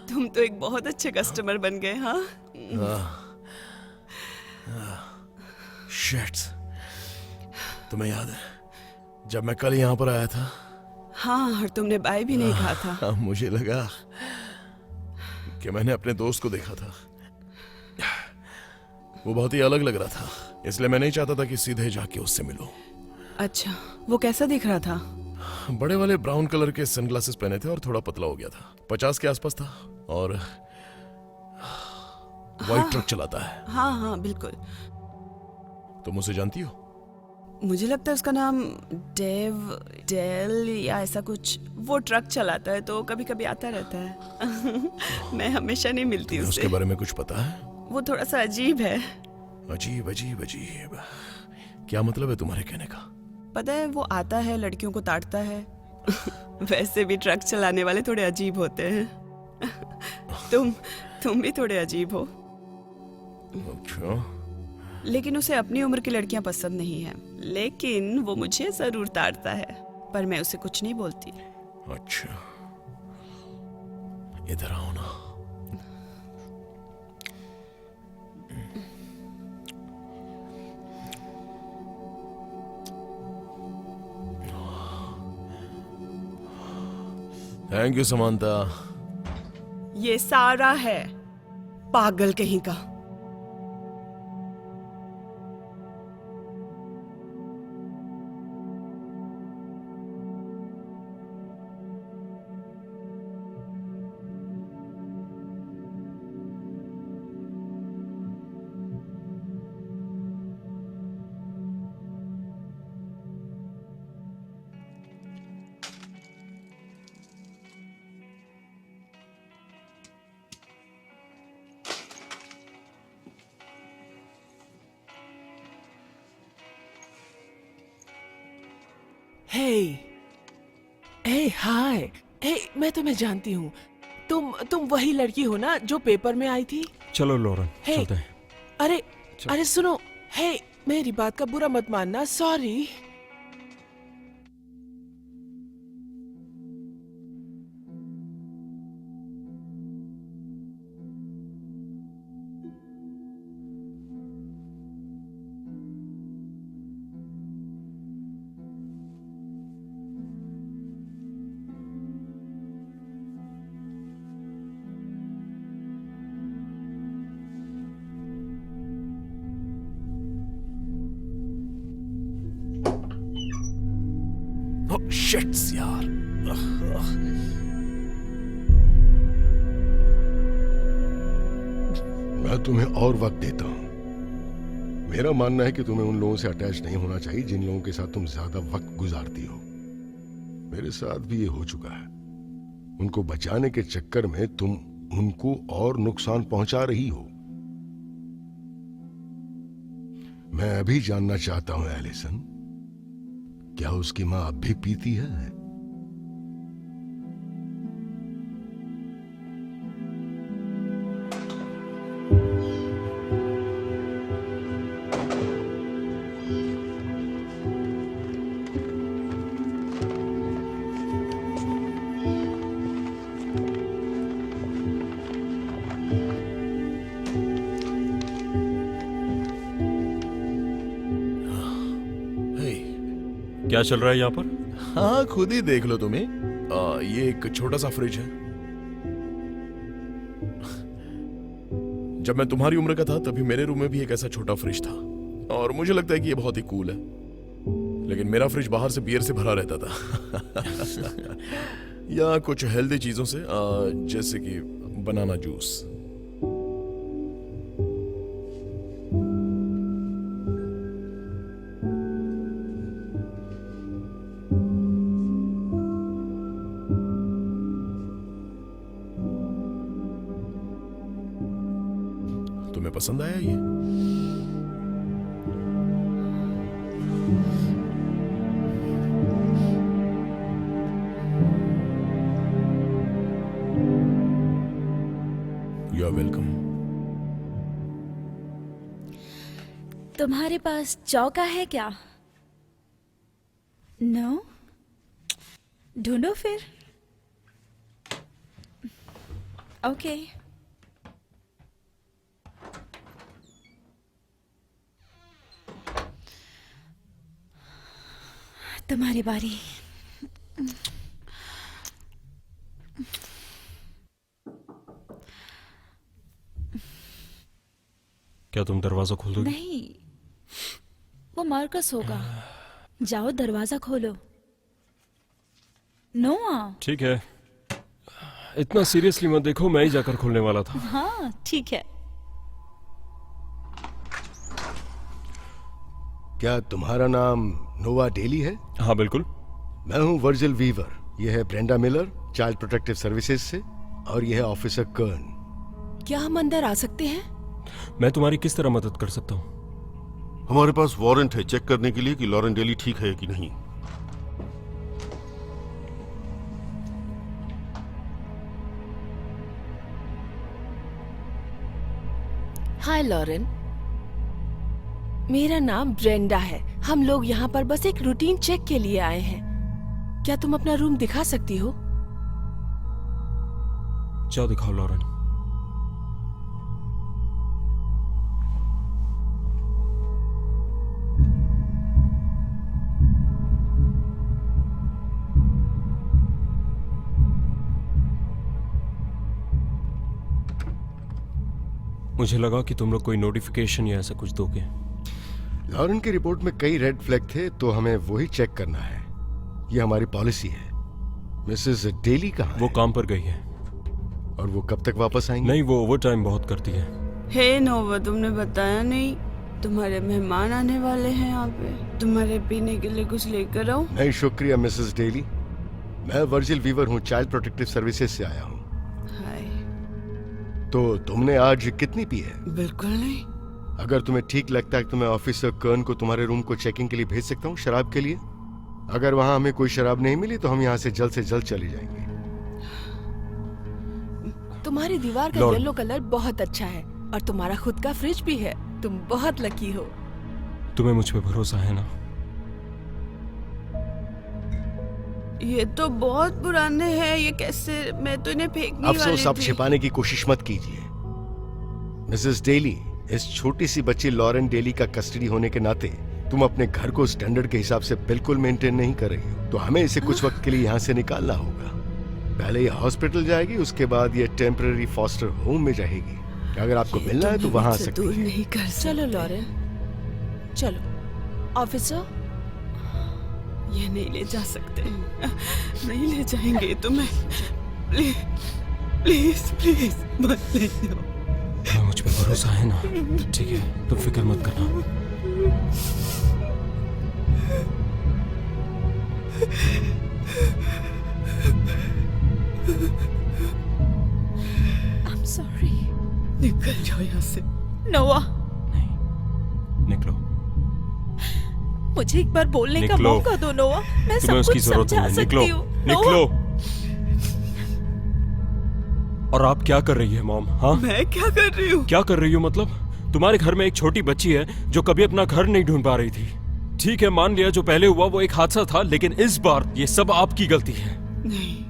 तुम तो एक बहुत अच्छे कस्टमर बन गए। हाँ, शिट, तुम्हें याद है जब मैं कल यहाँ पर आया था हाँ, और तुमने बाय भी नहीं कहा था। हाँ, मुझे लगा कि मैंने अपने दोस्त को देखा था। वो बहुत ही अलग लग रहा था, इसलिए मैं नहीं चाहता था कि सीधे जाके उससे मिलूं। अच्छा, वो कैसा दिख रहा था? बड़े वाले ब्राउन कलर के सनग्लासेस पहने थे और थोड़ा पतला हो गया था। 50 के आसपास था और व्हाइट ट्रक चलाता है। हाँ हाँ बिल्कुल। तुम उसे जानती हो? मुझे लगता है उसका नाम डेल या ऐसा कुछ। वो ट्रक चलाता है तो कभी कभी आता रहता है। मैं हमेशा नहीं मिलती उससे। उसके बारे में कुछ पता है? वो थोड़ा सा अजीब है। अजीब अजीब अजीब, क्या मतलब है तुम्हारे कहने का? पता है, वो आता है, लड़कियों को ताड़ता है। वैसे भी ट्रक चलाने वाले थोड़े अजीब होते हैं। तुम भी थोड़े अजीब हो। अच्छा। लेकिन उसे अपनी उम्र की लड़कियां पसंद नहीं है, लेकिन वो मुझे जरूर ताड़ता है, पर मैं उसे कुछ नहीं बोलती। अच्छा, इधर आओ ना। Thank you समांता। ये सारा है, पागल कहीं का। हाय, मैं तुम्हें जानती हूँ। तुम वही लड़की हो ना जो पेपर में आई थी? चलो लॉरेन, हे, चलते हैं। अरे सुनो, मेरी बात का बुरा मत मानना, सॉरी। शिट्स यार। मैं तुम्हें और वक्त देता हूं। मेरा मानना है कि तुम्हें उन लोगों से अटैच नहीं होना चाहिए जिन लोगों के साथ तुम ज्यादा वक्त गुजारती हो। मेरे साथ भी ये हो चुका है। उनको बचाने के चक्कर में तुम उनको और नुकसान पहुंचा रही हो। मैं अभी जानना चाहता हूं एलिसन, क्या उसकी मां अब भी पीती है? क्या चल रहा है यहाँ पर? हाँ, खुद ही देख लो तुम्हें। ये एक छोटा सा फ्रिज है। जब मैं तुम्हारी उम्र का था तभी मेरे रूम में भी एक ऐसा छोटा फ्रिज था, और मुझे लगता है कि ये बहुत ही कूल है। लेकिन मेरा फ्रिज बाहर से बियर से भरा रहता था। या कुछ हेल्दी चीजों से, जैसे कि बनाना जूस। तुम्हें पसंद आया ये? You are welcome. तुम्हारे पास चौका है क्या? नो? ढूंढो फिर। ओके। तुम्हारी बारी। क्या तुम दरवाजा खोल दोगे? नहीं, वो मार्कस होगा। जाओ दरवाजा खोलो। नोआ। ठीक है, इतना सीरियसली मत देखो, मैं ही जाकर खोलने वाला था। हाँ ठीक है। क्या तुम्हारा नाम नोवा डेली है? हाँ बिल्कुल। मैं हूँ वर्जिल वीवर। यह है Brenda Miller, child protective services से, और यह है ऑफिसर कर्न। क्या हम अंदर आ सकते हैं? मैं तुम्हारी किस तरह मदद कर सकता हूँ? हमारे पास वारंट है चेक करने के लिए कि लॉरेन डेली ठीक है कि नहीं। हाय लॉरेन, मेरा नाम ब्रेंडा है। हम लोग यहाँ पर बस एक रूटीन चेक के लिए आए हैं। क्या तुम अपना रूम दिखा सकती हो? जाओ दिखाओ लॉरेन। मुझे लगा कि तुम लोग कोई नोटिफिकेशन या ऐसा कुछ दोगे। लॉरेन की रिपोर्ट में कई रेड फ्लैग थे, तो हमें वही चेक करना है। ये हमारी पॉलिसी है। मिसेस डेली कहाँ वो काम पर गई है। और वो कब तक वापस आएंगी? नहीं, वो ओवर टाइम बहुत करती है। हे नोवा, तुमने बताया नहीं। तुम्हारे मेहमान आने वाले हैं यहाँ पे। तुम्हारे पीने के लिए कुछ लेकर आऊं? नहीं शुक्रिया मिसेस डेली। मैं वर्जिल वीवर हूँ, चाइल्ड प्रोटेक्टिव सर्विसेज से आया हूँ। हाय। तो तुमने आज कितनी पी है? बिल्कुल नहीं। अगर तुम्हें ठीक लगता है तो मैं ऑफिसर कर्न को तुम्हारे रूम को चेकिंग के लिए भेज सकता हूँ, शराब के लिए। अगर वहां हमें कोई शराब नहीं मिली तो हम यहाँ से जल्द चले जाएंगे। तुम्हारी दीवार का येलो कलर बहुत अच्छा है, और तुम्हारा खुद का फ्रिज भी है। तुम बहुत लकी हो। तुम्हें मुझ पे भरोसा है ना? ये तो बहुत पुराने हैं। ये कैसे? मैं तो इन्हें फेंकने वाली अफसोस अब थी। छिपाने की कोशिश मत कीजिए मिसेस डेली। इस छोटी सी बच्ची लॉरेन डेली का कस्टडी होने के नाते तुम अपने घर को स्टैंडर्ड के हिसाब से बिल्कुल मेंटेन नहीं कर रही हो, तो हमें इसे कुछ वक्त के लिए यहाँ से निकालना होगा। पहले ये हॉस्पिटल जाएगी, उसके बाद ये टेम्पररी फॉस्टर होम में रहेगी। अगर आपको मिलना है तो वहां आ सकती है। नहीं कर सकते। चलो लॉरेन, चलो। ऑफिसर, ये नहीं ले जा सकते। नहीं ले जाएंगे तुम्हें। प्लीज प्लीज प्लीज मत ले जाओ। मुझ पे भरोसा है ना? ठीक है, तुम फिक्र मत करना। I'm sorry. निकल जाओ यहाँ से। नोआ, निकलो। मुझे एक बार बोलने का निकलो। मौका दो नोआ। मैं सब तुम्हें उसकी कुछ जरूरत समझा नहीं है। सकती निकलो, हूँ। निकलो। और आप क्या कर रही है मॉम? हाँ, मैं क्या कर रही हूँ? क्या कर रही हूँ मतलब? तुम्हारे घर में एक छोटी बच्ची है जो कभी अपना घर नहीं ढूंढ पा रही थी। ठीक है, मान लिया जो पहले हुआ वो एक हादसा था, लेकिन इस बार ये सब आपकी गलती है। नहीं।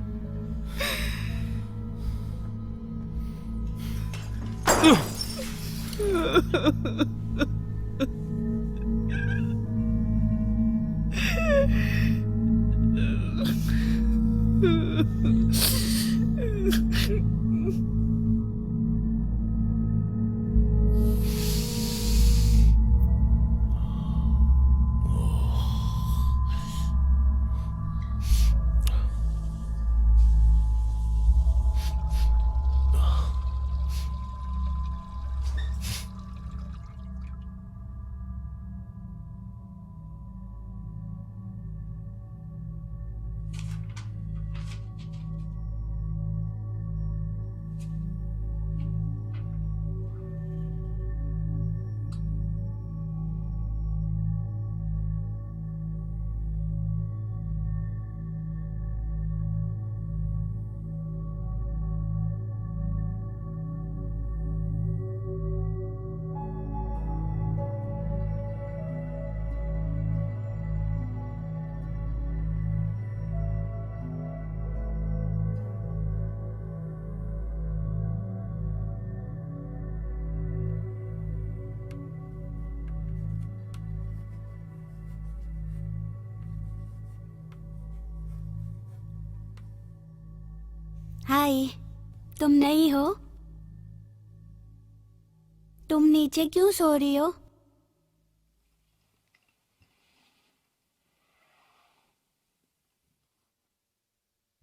हाय, तुम नहीं हो? तुमने नीचे क्यों सो रही हो?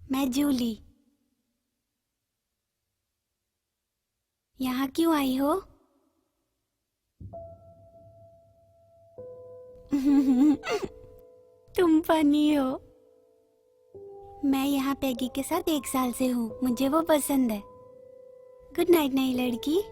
मैं जूली। यहाँ क्यों आई हो? तुम फनी हो। मैं यहाँ पैगी के साथ 1 साल से हूँ। मुझे वो पसंद है। गुड नाइट नई लड़की।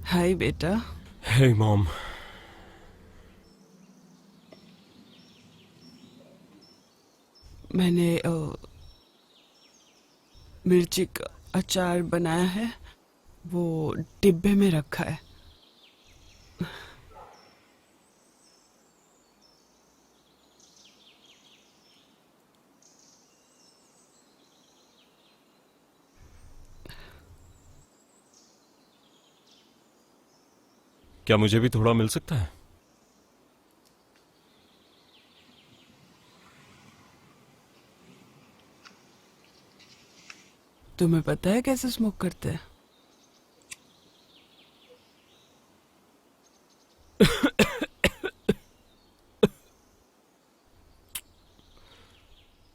हाय बेटा। Hey mom. मैंने मिर्ची का अचार बनाया है, वो डिब्बे में रखा है। क्या मुझे भी थोड़ा मिल सकता है? तुम्हें पता है कैसे स्मोक करते हैं?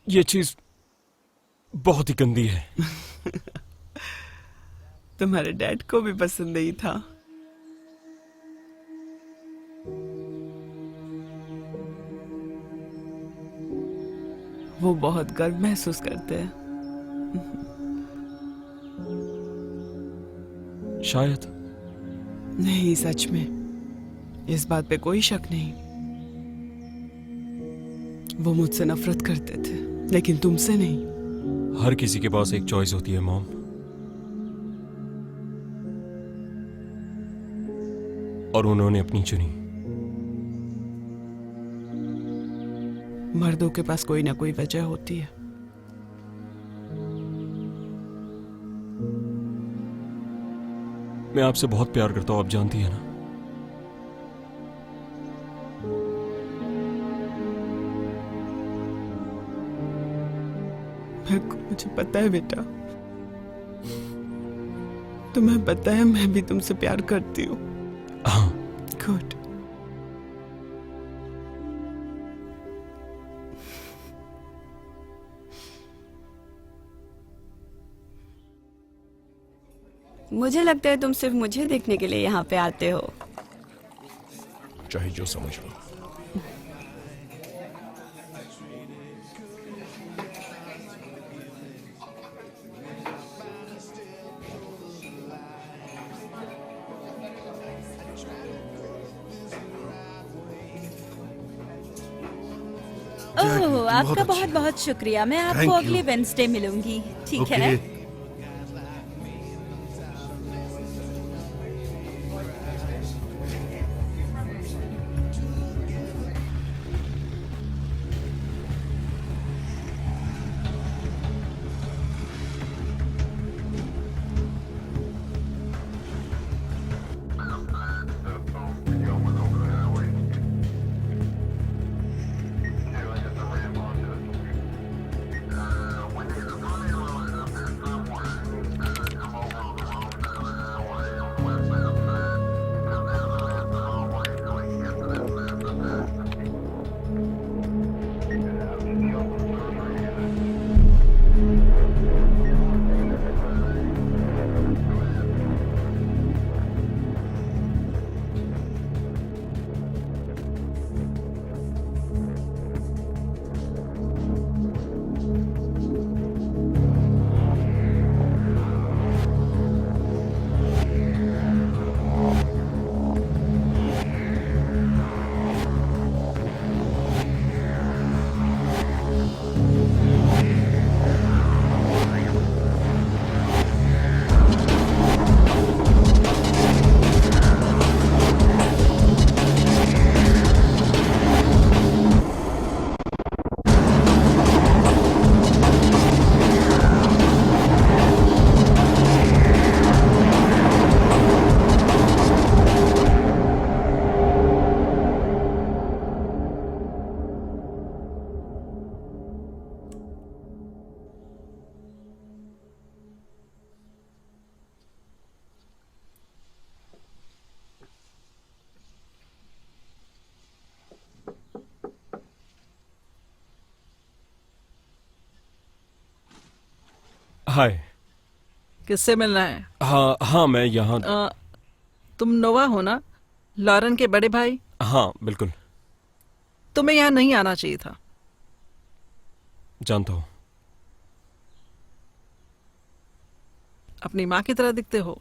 ये चीज बहुत ही गंदी है। तुम्हारे डैड को भी पसंद नहीं था। वो बहुत गर्व महसूस करते हैं। शायद। नहीं, सच में इस बात पे कोई शक नहीं। वो मुझसे नफरत करते थे, लेकिन तुमसे नहीं। हर किसी के पास एक चॉइस होती है मॉम, और उन्होंने अपनी चुनी। मर्दों के पास कोई ना कोई वजह होती है। मैं आपसे बहुत प्यार करता हूं, आप जानती है ना। मुझे पता है बेटा, तुम्हें पता है मैं भी तुमसे प्यार करती हूँ। हाँ। गुड। मुझे लगता है तुम सिर्फ मुझे देखने के लिए यहाँ पे आते हो। चाहे जो समझ लो। ओह, आपका बहुत बहुत शुक्रिया। मैं आपको अगले वेडनेसडे मिलूंगी, ठीक है? हाय। किससे मिलना है? हाँ हाँ, मैं यहाँ। तुम नोवा हो ना, लॉरेन के बड़े भाई? हाँ बिल्कुल। तुम्हें यहाँ नहीं आना चाहिए था। जानता हूँ। अपनी माँ की तरह दिखते हो।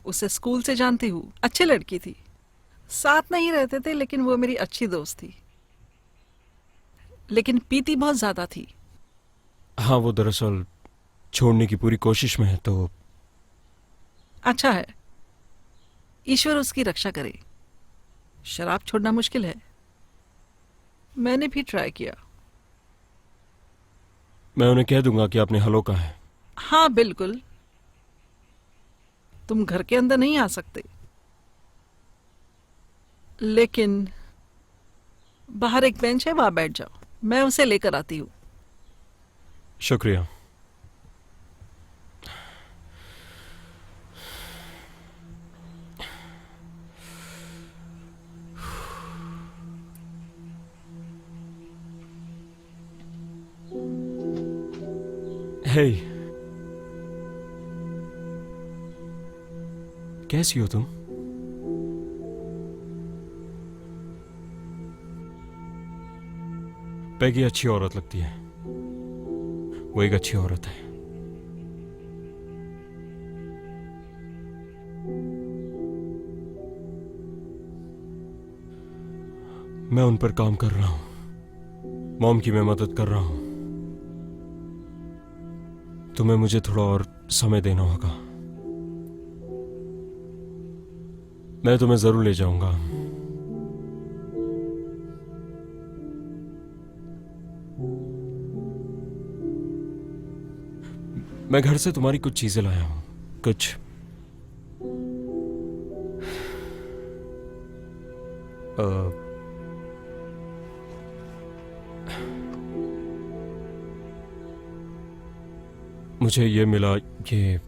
उसे स्कूल से जानती हूँ, अच्छी लड़की थी। साथ नहीं रहते थे लेकिन वो मेरी अच्छी दोस्त थी, लेकिन पीती बहुत ज्यादा थी। हाँ, वो दरअसल छोड़ने की पूरी कोशिश में है, तो अच्छा है, ईश्वर उसकी रक्षा करे। शराब छोड़ना मुश्किल है, मैंने भी ट्राई किया। मैं उन्हें कह दूंगा कि आपने हलो कहा है। हाँ बिल्कुल। तुम घर के अंदर नहीं आ सकते, लेकिन बाहर एक बेंच है, वहां बैठ जाओ, मैं उसे लेकर आती हूँ। शुक्रिया। हे, कैसी हो तुम? पैगी अच्छी औरत लगती है। वो एक अच्छी औरत है। मैं उन पर काम कर रहा हूं। मॉम की मैं मदद कर रहा हूं। तुम्हें मुझे थोड़ा और समय देना होगा। मैं तुम्हें जरूर ले जाऊंगा। मैं घर से तुम्हारी कुछ चीजें लाया हूं। कुछ मुझे ये मिला, ये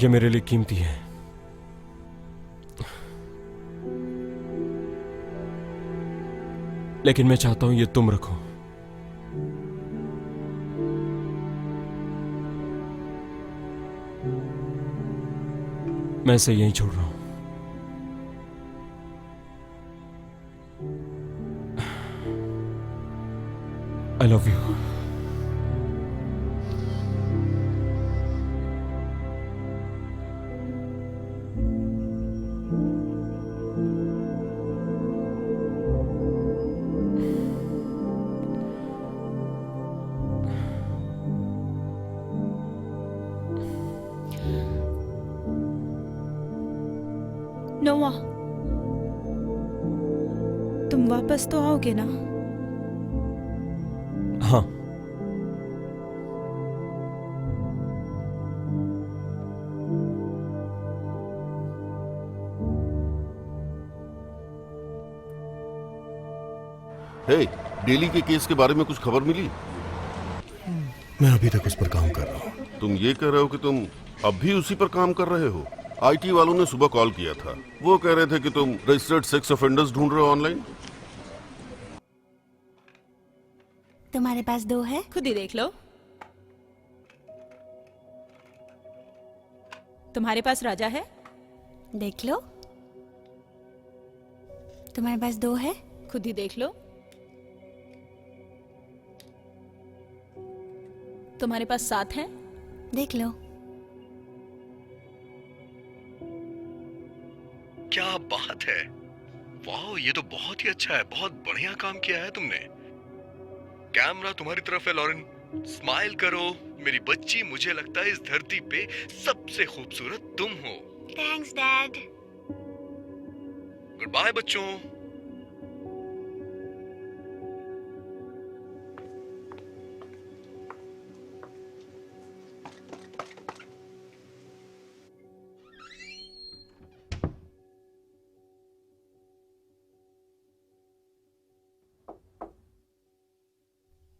मेरे लिए कीमती है। लेकिन मैं चाहता हूं ये तुम रखो। मैं इसे यहीं छोड़ रहा हूं। I love you. नोवा, तुम वापस तो आओगे ना? हाँ। हे, डेली के केस के बारे में कुछ खबर मिली? मैं अभी तक उस पर काम कर रहा हूँ। तुम ये कह रहे हो कि तुम अब भी उसी पर काम कर रहे हो? आईटी वालों ने सुबह कॉल किया था। वो कह रहे थे कि तुम रजिस्टर्ड सेक्स ऑफेंडर्स ढूंढ रहे हो ऑनलाइन। तुम्हारे पास 2 है? खुद ही देख लो। तुम्हारे पास राजा है? देख लो। तुम्हारे पास 2 है? खुद ही देख लो। तुम्हारे पास 7 है? देख लो। क्या बात है! वाह, ये तो बहुत ही अच्छा है। बहुत बढ़िया काम किया है तुमने। कैमरा तुम्हारी तरफ है लॉरेन। स्माइल करो मेरी बच्ची। मुझे लगता है इस धरती पे सबसे खूबसूरत तुम हो। Thanks dad. गुड बाय बच्चों।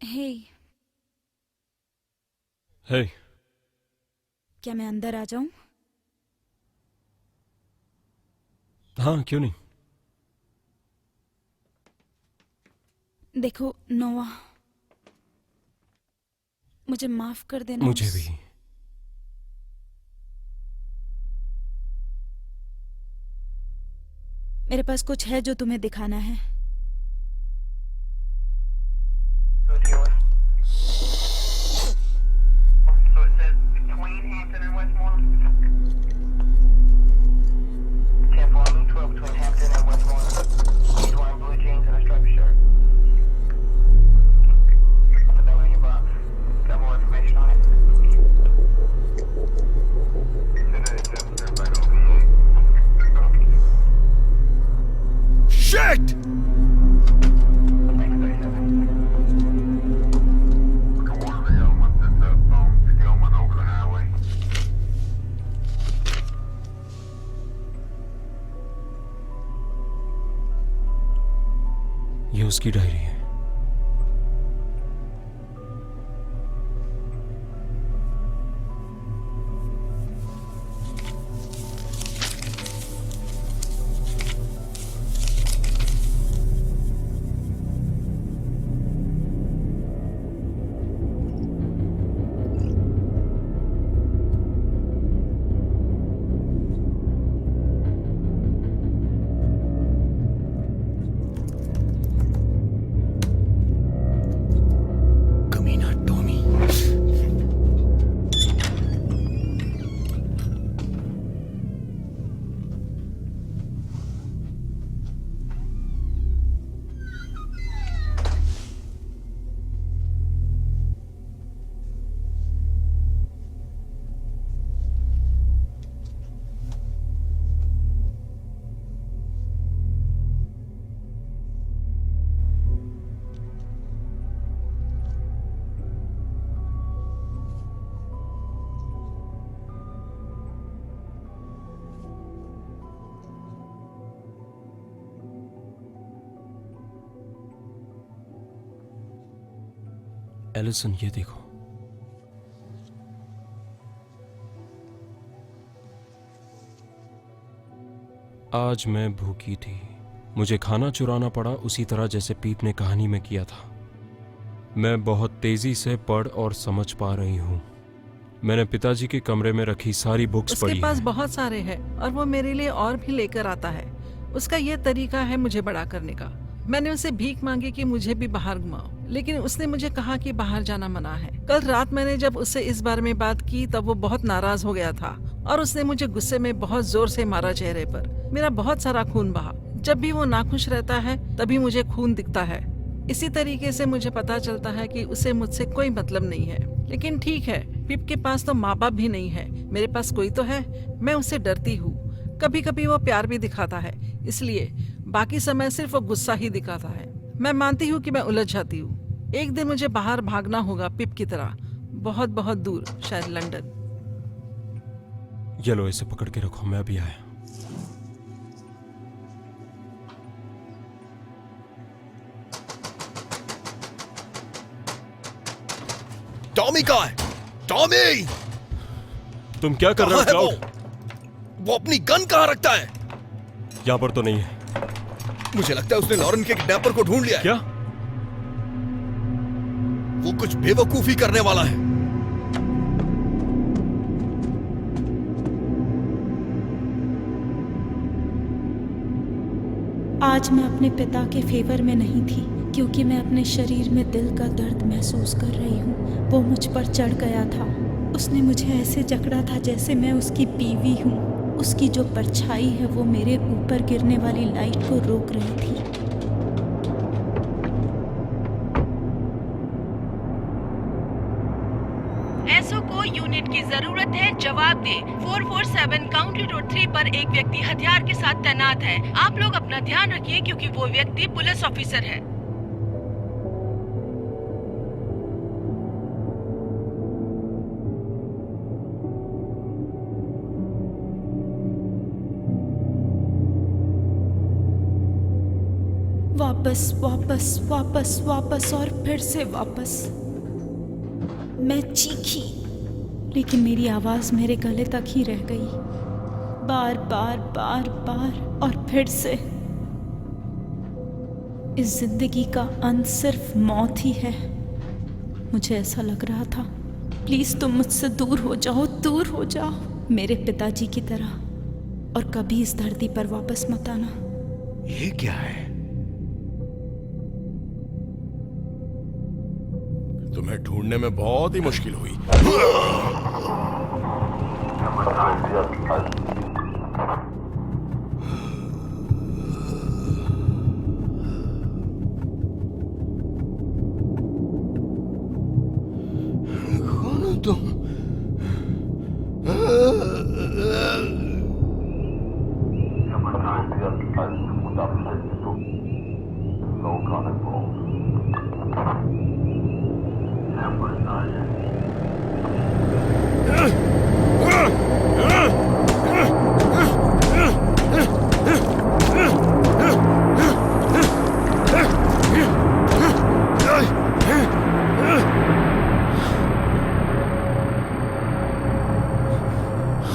हे, हे, क्या मैं अंदर आ जाऊं? हाँ, क्यों नहीं। देखो नोवा, मुझे माफ कर देना। मुझे भी। मेरे पास कुछ है जो तुम्हें दिखाना है। Shit! ये उसकी डायरी है। एलिसन, ये देखो। आज मैं भूखी थी। मुझे खाना चुराना पड़ा, उसी तरह जैसे पीप ने कहानी में किया था। मैं बहुत तेजी से पढ़ और समझ पा रही हूँ। मैंने पिताजी के कमरे में रखी सारी बुक्स पढ़ी उसके पास हैं। बहुत सारे हैं और वो मेरे लिए और भी लेकर आता है। उसका ये तरीका है मुझे बड़ा करने का। मैंने उसे भीख मांगी कि मुझे भी बाहर घुमाओ, लेकिन उसने मुझे कहा कि बाहर जाना मना है। कल रात मैंने जब उससे इस बारे में बात की तब वो बहुत नाराज हो गया था और उसने मुझे गुस्से में बहुत जोर से मारा चेहरे पर। मेरा बहुत सारा खून बहा। जब भी वो नाखुश रहता है तभी मुझे खून दिखता है। इसी तरीके से मुझे पता चलता है कि उसे मुझसे कोई मतलब नहीं है। लेकिन ठीक है, पिप के पास तो माँ बाप भी नहीं है, मेरे पास कोई तो है। मैं उससे डरती हूँ। कभी कभी वो प्यार भी दिखाता है, इसलिए बाकी समय सिर्फ वो गुस्सा ही दिखाता है। मैं मानती हूँ कि मैं उलझ जाती हूँ। एक दिन मुझे बाहर भागना होगा पिप की तरह, बहुत बहुत दूर, शायद लंदन। ये लो, इसे पकड़ के रखो, मैं अभी आया। टॉमी कहाँ है? टॉमी! तुम क्या कर रहे हो कहाँ है क्लाउड? वो अपनी गन कहाँ रखता है? यहाँ पर तो नहीं है। मुझे लगता है उसने लॉरेन के किडनैपर को ढूंढ लिया है। क्या? वो कुछ बेवकूफी करने वाला है। आज मैं अपने पिता के फेवर में नहीं थी, क्योंकि मैं अपने शरीर में दिल का दर्द महसूस कर रही हूँ। वो मुझ पर चढ़ गया था। उसने मुझे ऐसे जकड़ा था जैसे मैं उसकी बीवी हूँ। उसकी जो परछाई है वो मेरे ऊपर गिरने वाली लाइट को रोक रही थी। एसओ को यूनिट की जरूरत है, जवाब दे। 447 काउंटी रोड 3 पर एक व्यक्ति हथियार के साथ तैनात है। आप लोग अपना ध्यान रखिए क्योंकि वो व्यक्ति पुलिस ऑफिसर है। वापस वापस वापस वापस और फिर से वापस। मैं चीखी, लेकिन मेरी आवाज मेरे गले तक ही रह गई। बार बार बार बार और फिर से। इस जिंदगी का अंत सिर्फ मौत ही है, मुझे ऐसा लग रहा था। प्लीज तुम मुझसे दूर हो जाओ मेरे पिताजी की तरह, और कभी इस धरती पर वापस मत आना। ये क्या है? तुम्हें ढूंढने में बहुत ही मुश्किल हुई। कौन हो तुम?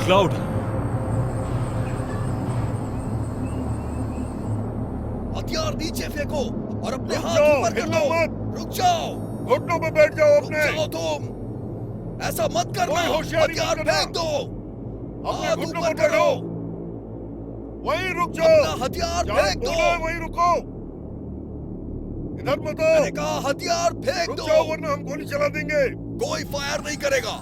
क्लाउड, हथियार नीचे फेंको और अपने हाथ जाओ, ऊपर कर हिलना लो। मत। रुक जाओ, घुटनों पे बैठ जाओ अपने। रुक जाओ तुम, ऐसा मत करना। कोई होशियारी हथियार मत करना। फेंक दो, अपने हाथ घुटनों ऊपर पे बैठो। करो। वहीं रुक जाओ। अपना हथियार जहाँ फेंक बोला दो। है वहीं रुको। इधर मत आओ। मैंने कहा हथियार फेंक रुक दो। जाओ वरना हम गोली चला देंगे। कोई फायर नहीं करेगा।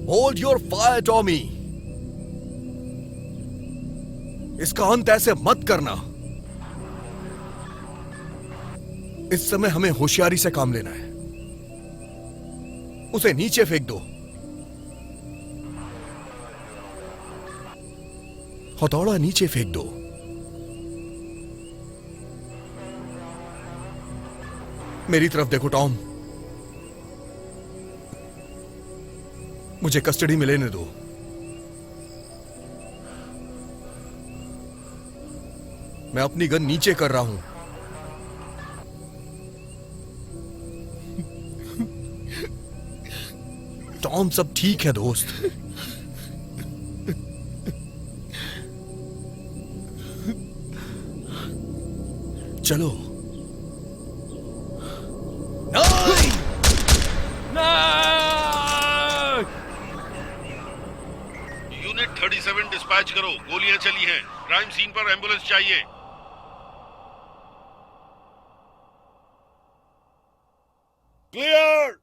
Hold your fire Tommy. इसका अंत ऐसे मत करना। इस समय हमें होशियारी से काम लेना है। उसे नीचे फेंक दो। हथौड़ा नीचे फेंक दो। मेरी तरफ देखो टॉम, मुझे कस्टडी में लेने दो। मैं अपनी गन नीचे कर रहा हूं। टॉम, सब ठीक है दोस्त। चलो। नहीं! यूनिट 37 डिस्पैच करो। गोलियां चली हैं। क्राइम सीन पर एम्बुलेंस चाहिए। क्लियर।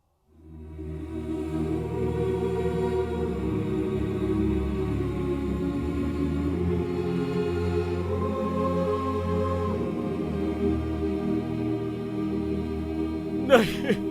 नहीं,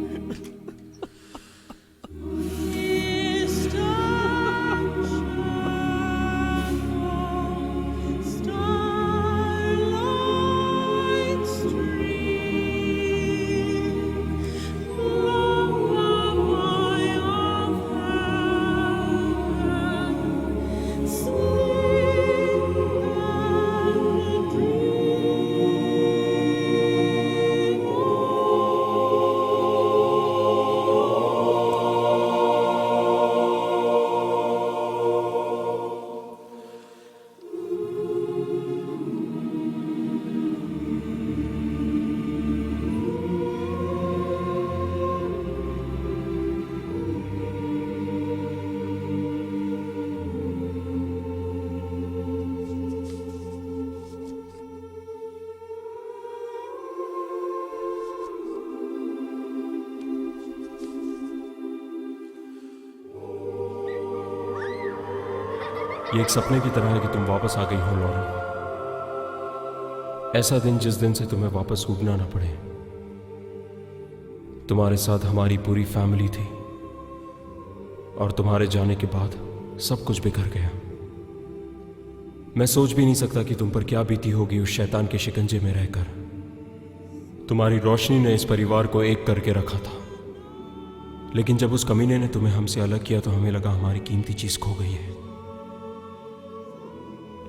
ये एक सपने की तरह है कि तुम वापस आ गई हो लॉरेन। ऐसा दिन जिस दिन से तुम्हें वापस उगना ना पड़े। तुम्हारे साथ हमारी पूरी फैमिली थी और तुम्हारे जाने के बाद सब कुछ बिखर गया। मैं सोच भी नहीं सकता कि तुम पर क्या बीती होगी उस शैतान के शिकंजे में रहकर। तुम्हारी रोशनी ने इस परिवार को एक करके रखा था, लेकिन जब उस कमीने ने तुम्हें हमसे अलग किया तो हमें लगा हमारी कीमती चीज खो गई है।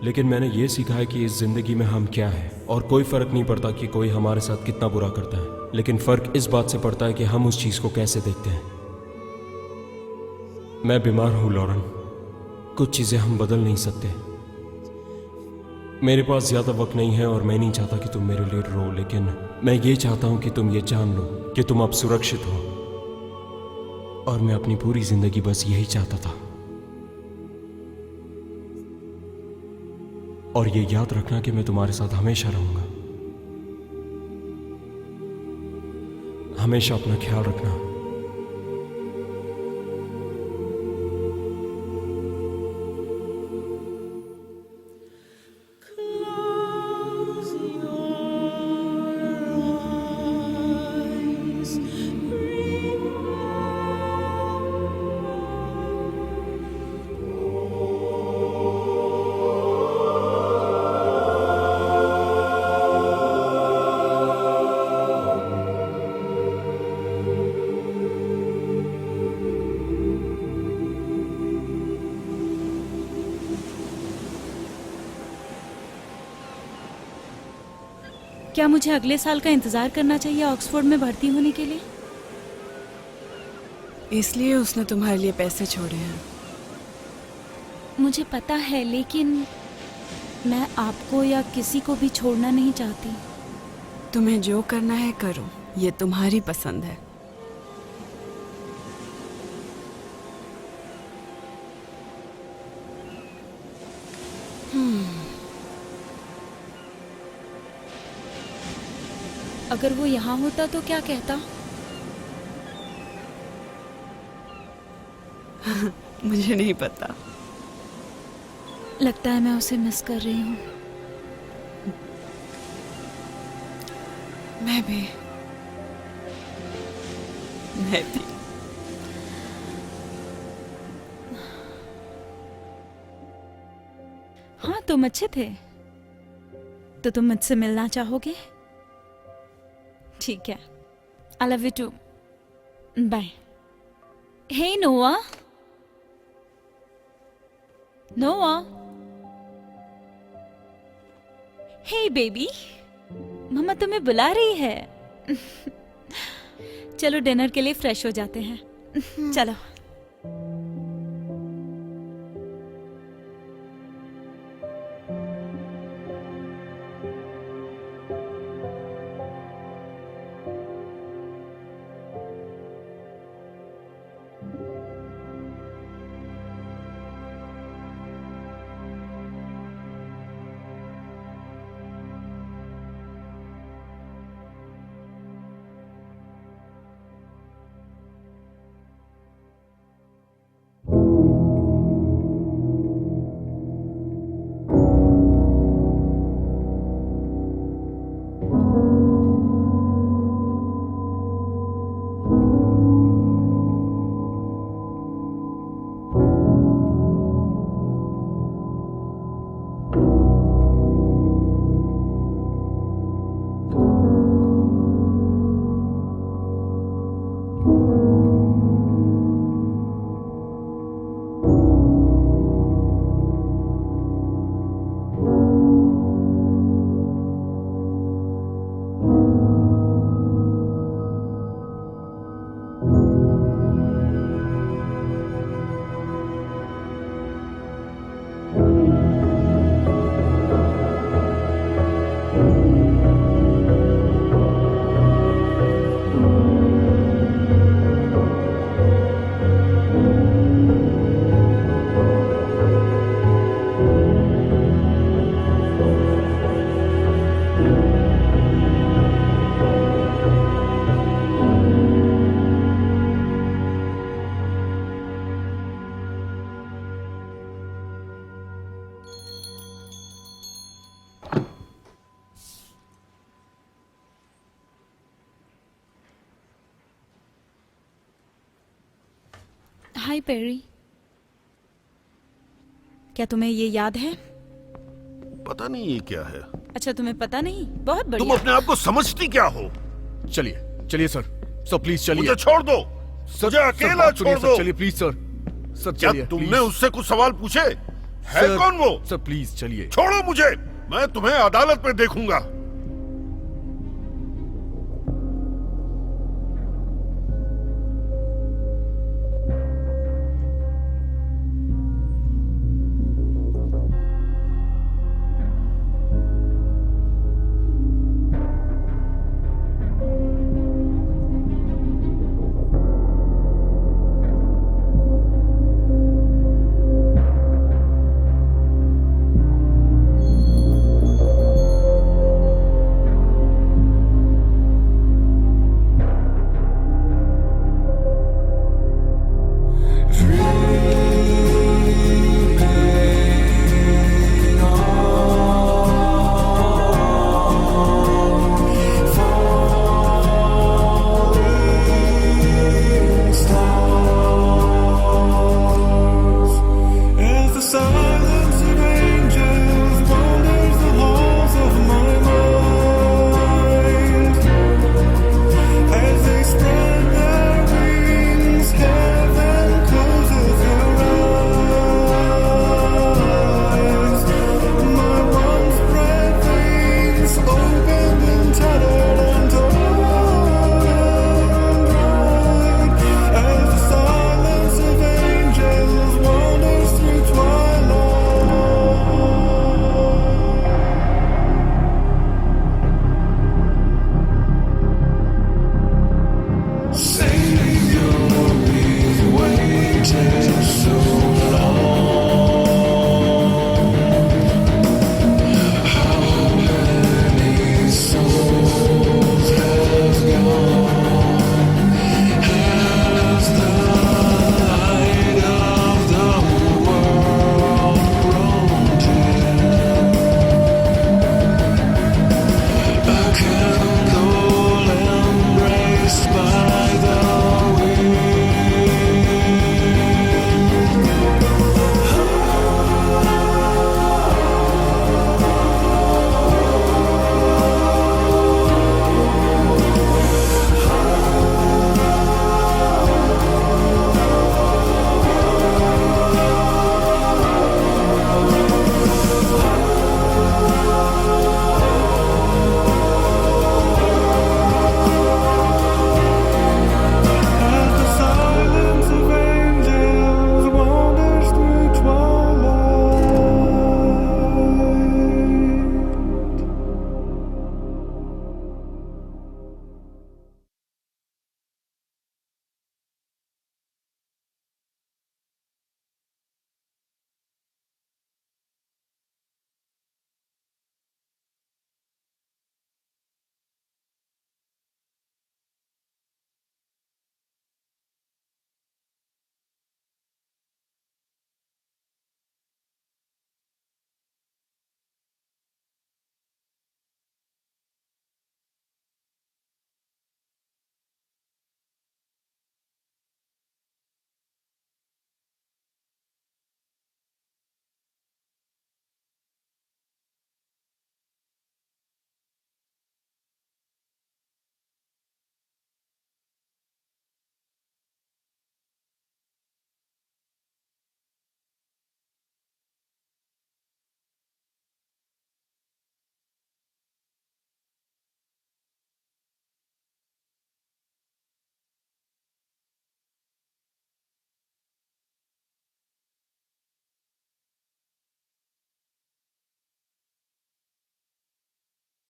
लेकिन मैंने ये सीखा है कि इस जिंदगी में हम क्या है, और कोई फर्क नहीं पड़ता कि कोई हमारे साथ कितना बुरा करता है, लेकिन फर्क इस बात से पड़ता है कि हम उस चीज को कैसे देखते हैं। मैं बीमार हूं लॉरेन, कुछ चीजें हम बदल नहीं सकते, मेरे पास ज्यादा वक्त नहीं है और मैं नहीं चाहता कि तुम मेरे लिए रो, लेकिन मैं ये चाहता हूं कि तुम ये जान लो कि तुम अब सुरक्षित हो। और मैं अपनी पूरी जिंदगी बस यही चाहता था। और ये याद रखना कि मैं तुम्हारे साथ हमेशा रहूंगा। हमेशा अपना ख्याल रखना। क्या मुझे अगले साल का इंतजार करना चाहिए ऑक्सफोर्ड में भर्ती होने के लिए? इसलिए उसने तुम्हारे लिए पैसे छोड़े हैं। मुझे पता है, लेकिन मैं आपको या किसी को भी छोड़ना नहीं चाहती। तुम्हें जो करना है करो, ये तुम्हारी पसंद है। अगर वो यहाँ होता तो क्या कहता? मुझे नहीं पता। लगता है मैं उसे मिस कर रही हूँ। मैं भी। हाँ, तुम अच्छे थे तो तुम मुझसे मिलना चाहोगे? ठीक है, I love you too, bye. Hey Noah, Noah, hey baby, मम्मा तुम्हें बुला रही है। चलो डिनर के लिए फ्रेश हो जाते हैं। चलो। हाय पेरी, क्या तुम्हें ये याद है? पता नहीं ये क्या है। अच्छा, तुम्हें पता नहीं? बहुत बढ़िया। तुम अपने आप को समझती क्या हो? चलिए चलिए सर, सर प्लीज चलिए। मुझे छोड़ दो, मुझे अकेला छोड़ दो। चलिए प्लीज सर, सर क्या चलिए। तुमने उससे कुछ सवाल पूछे? है कौन वो? सर प्लीज चलिए। छोड़ो मुझे, मैं तुम्हें अदालत में देखूंगा।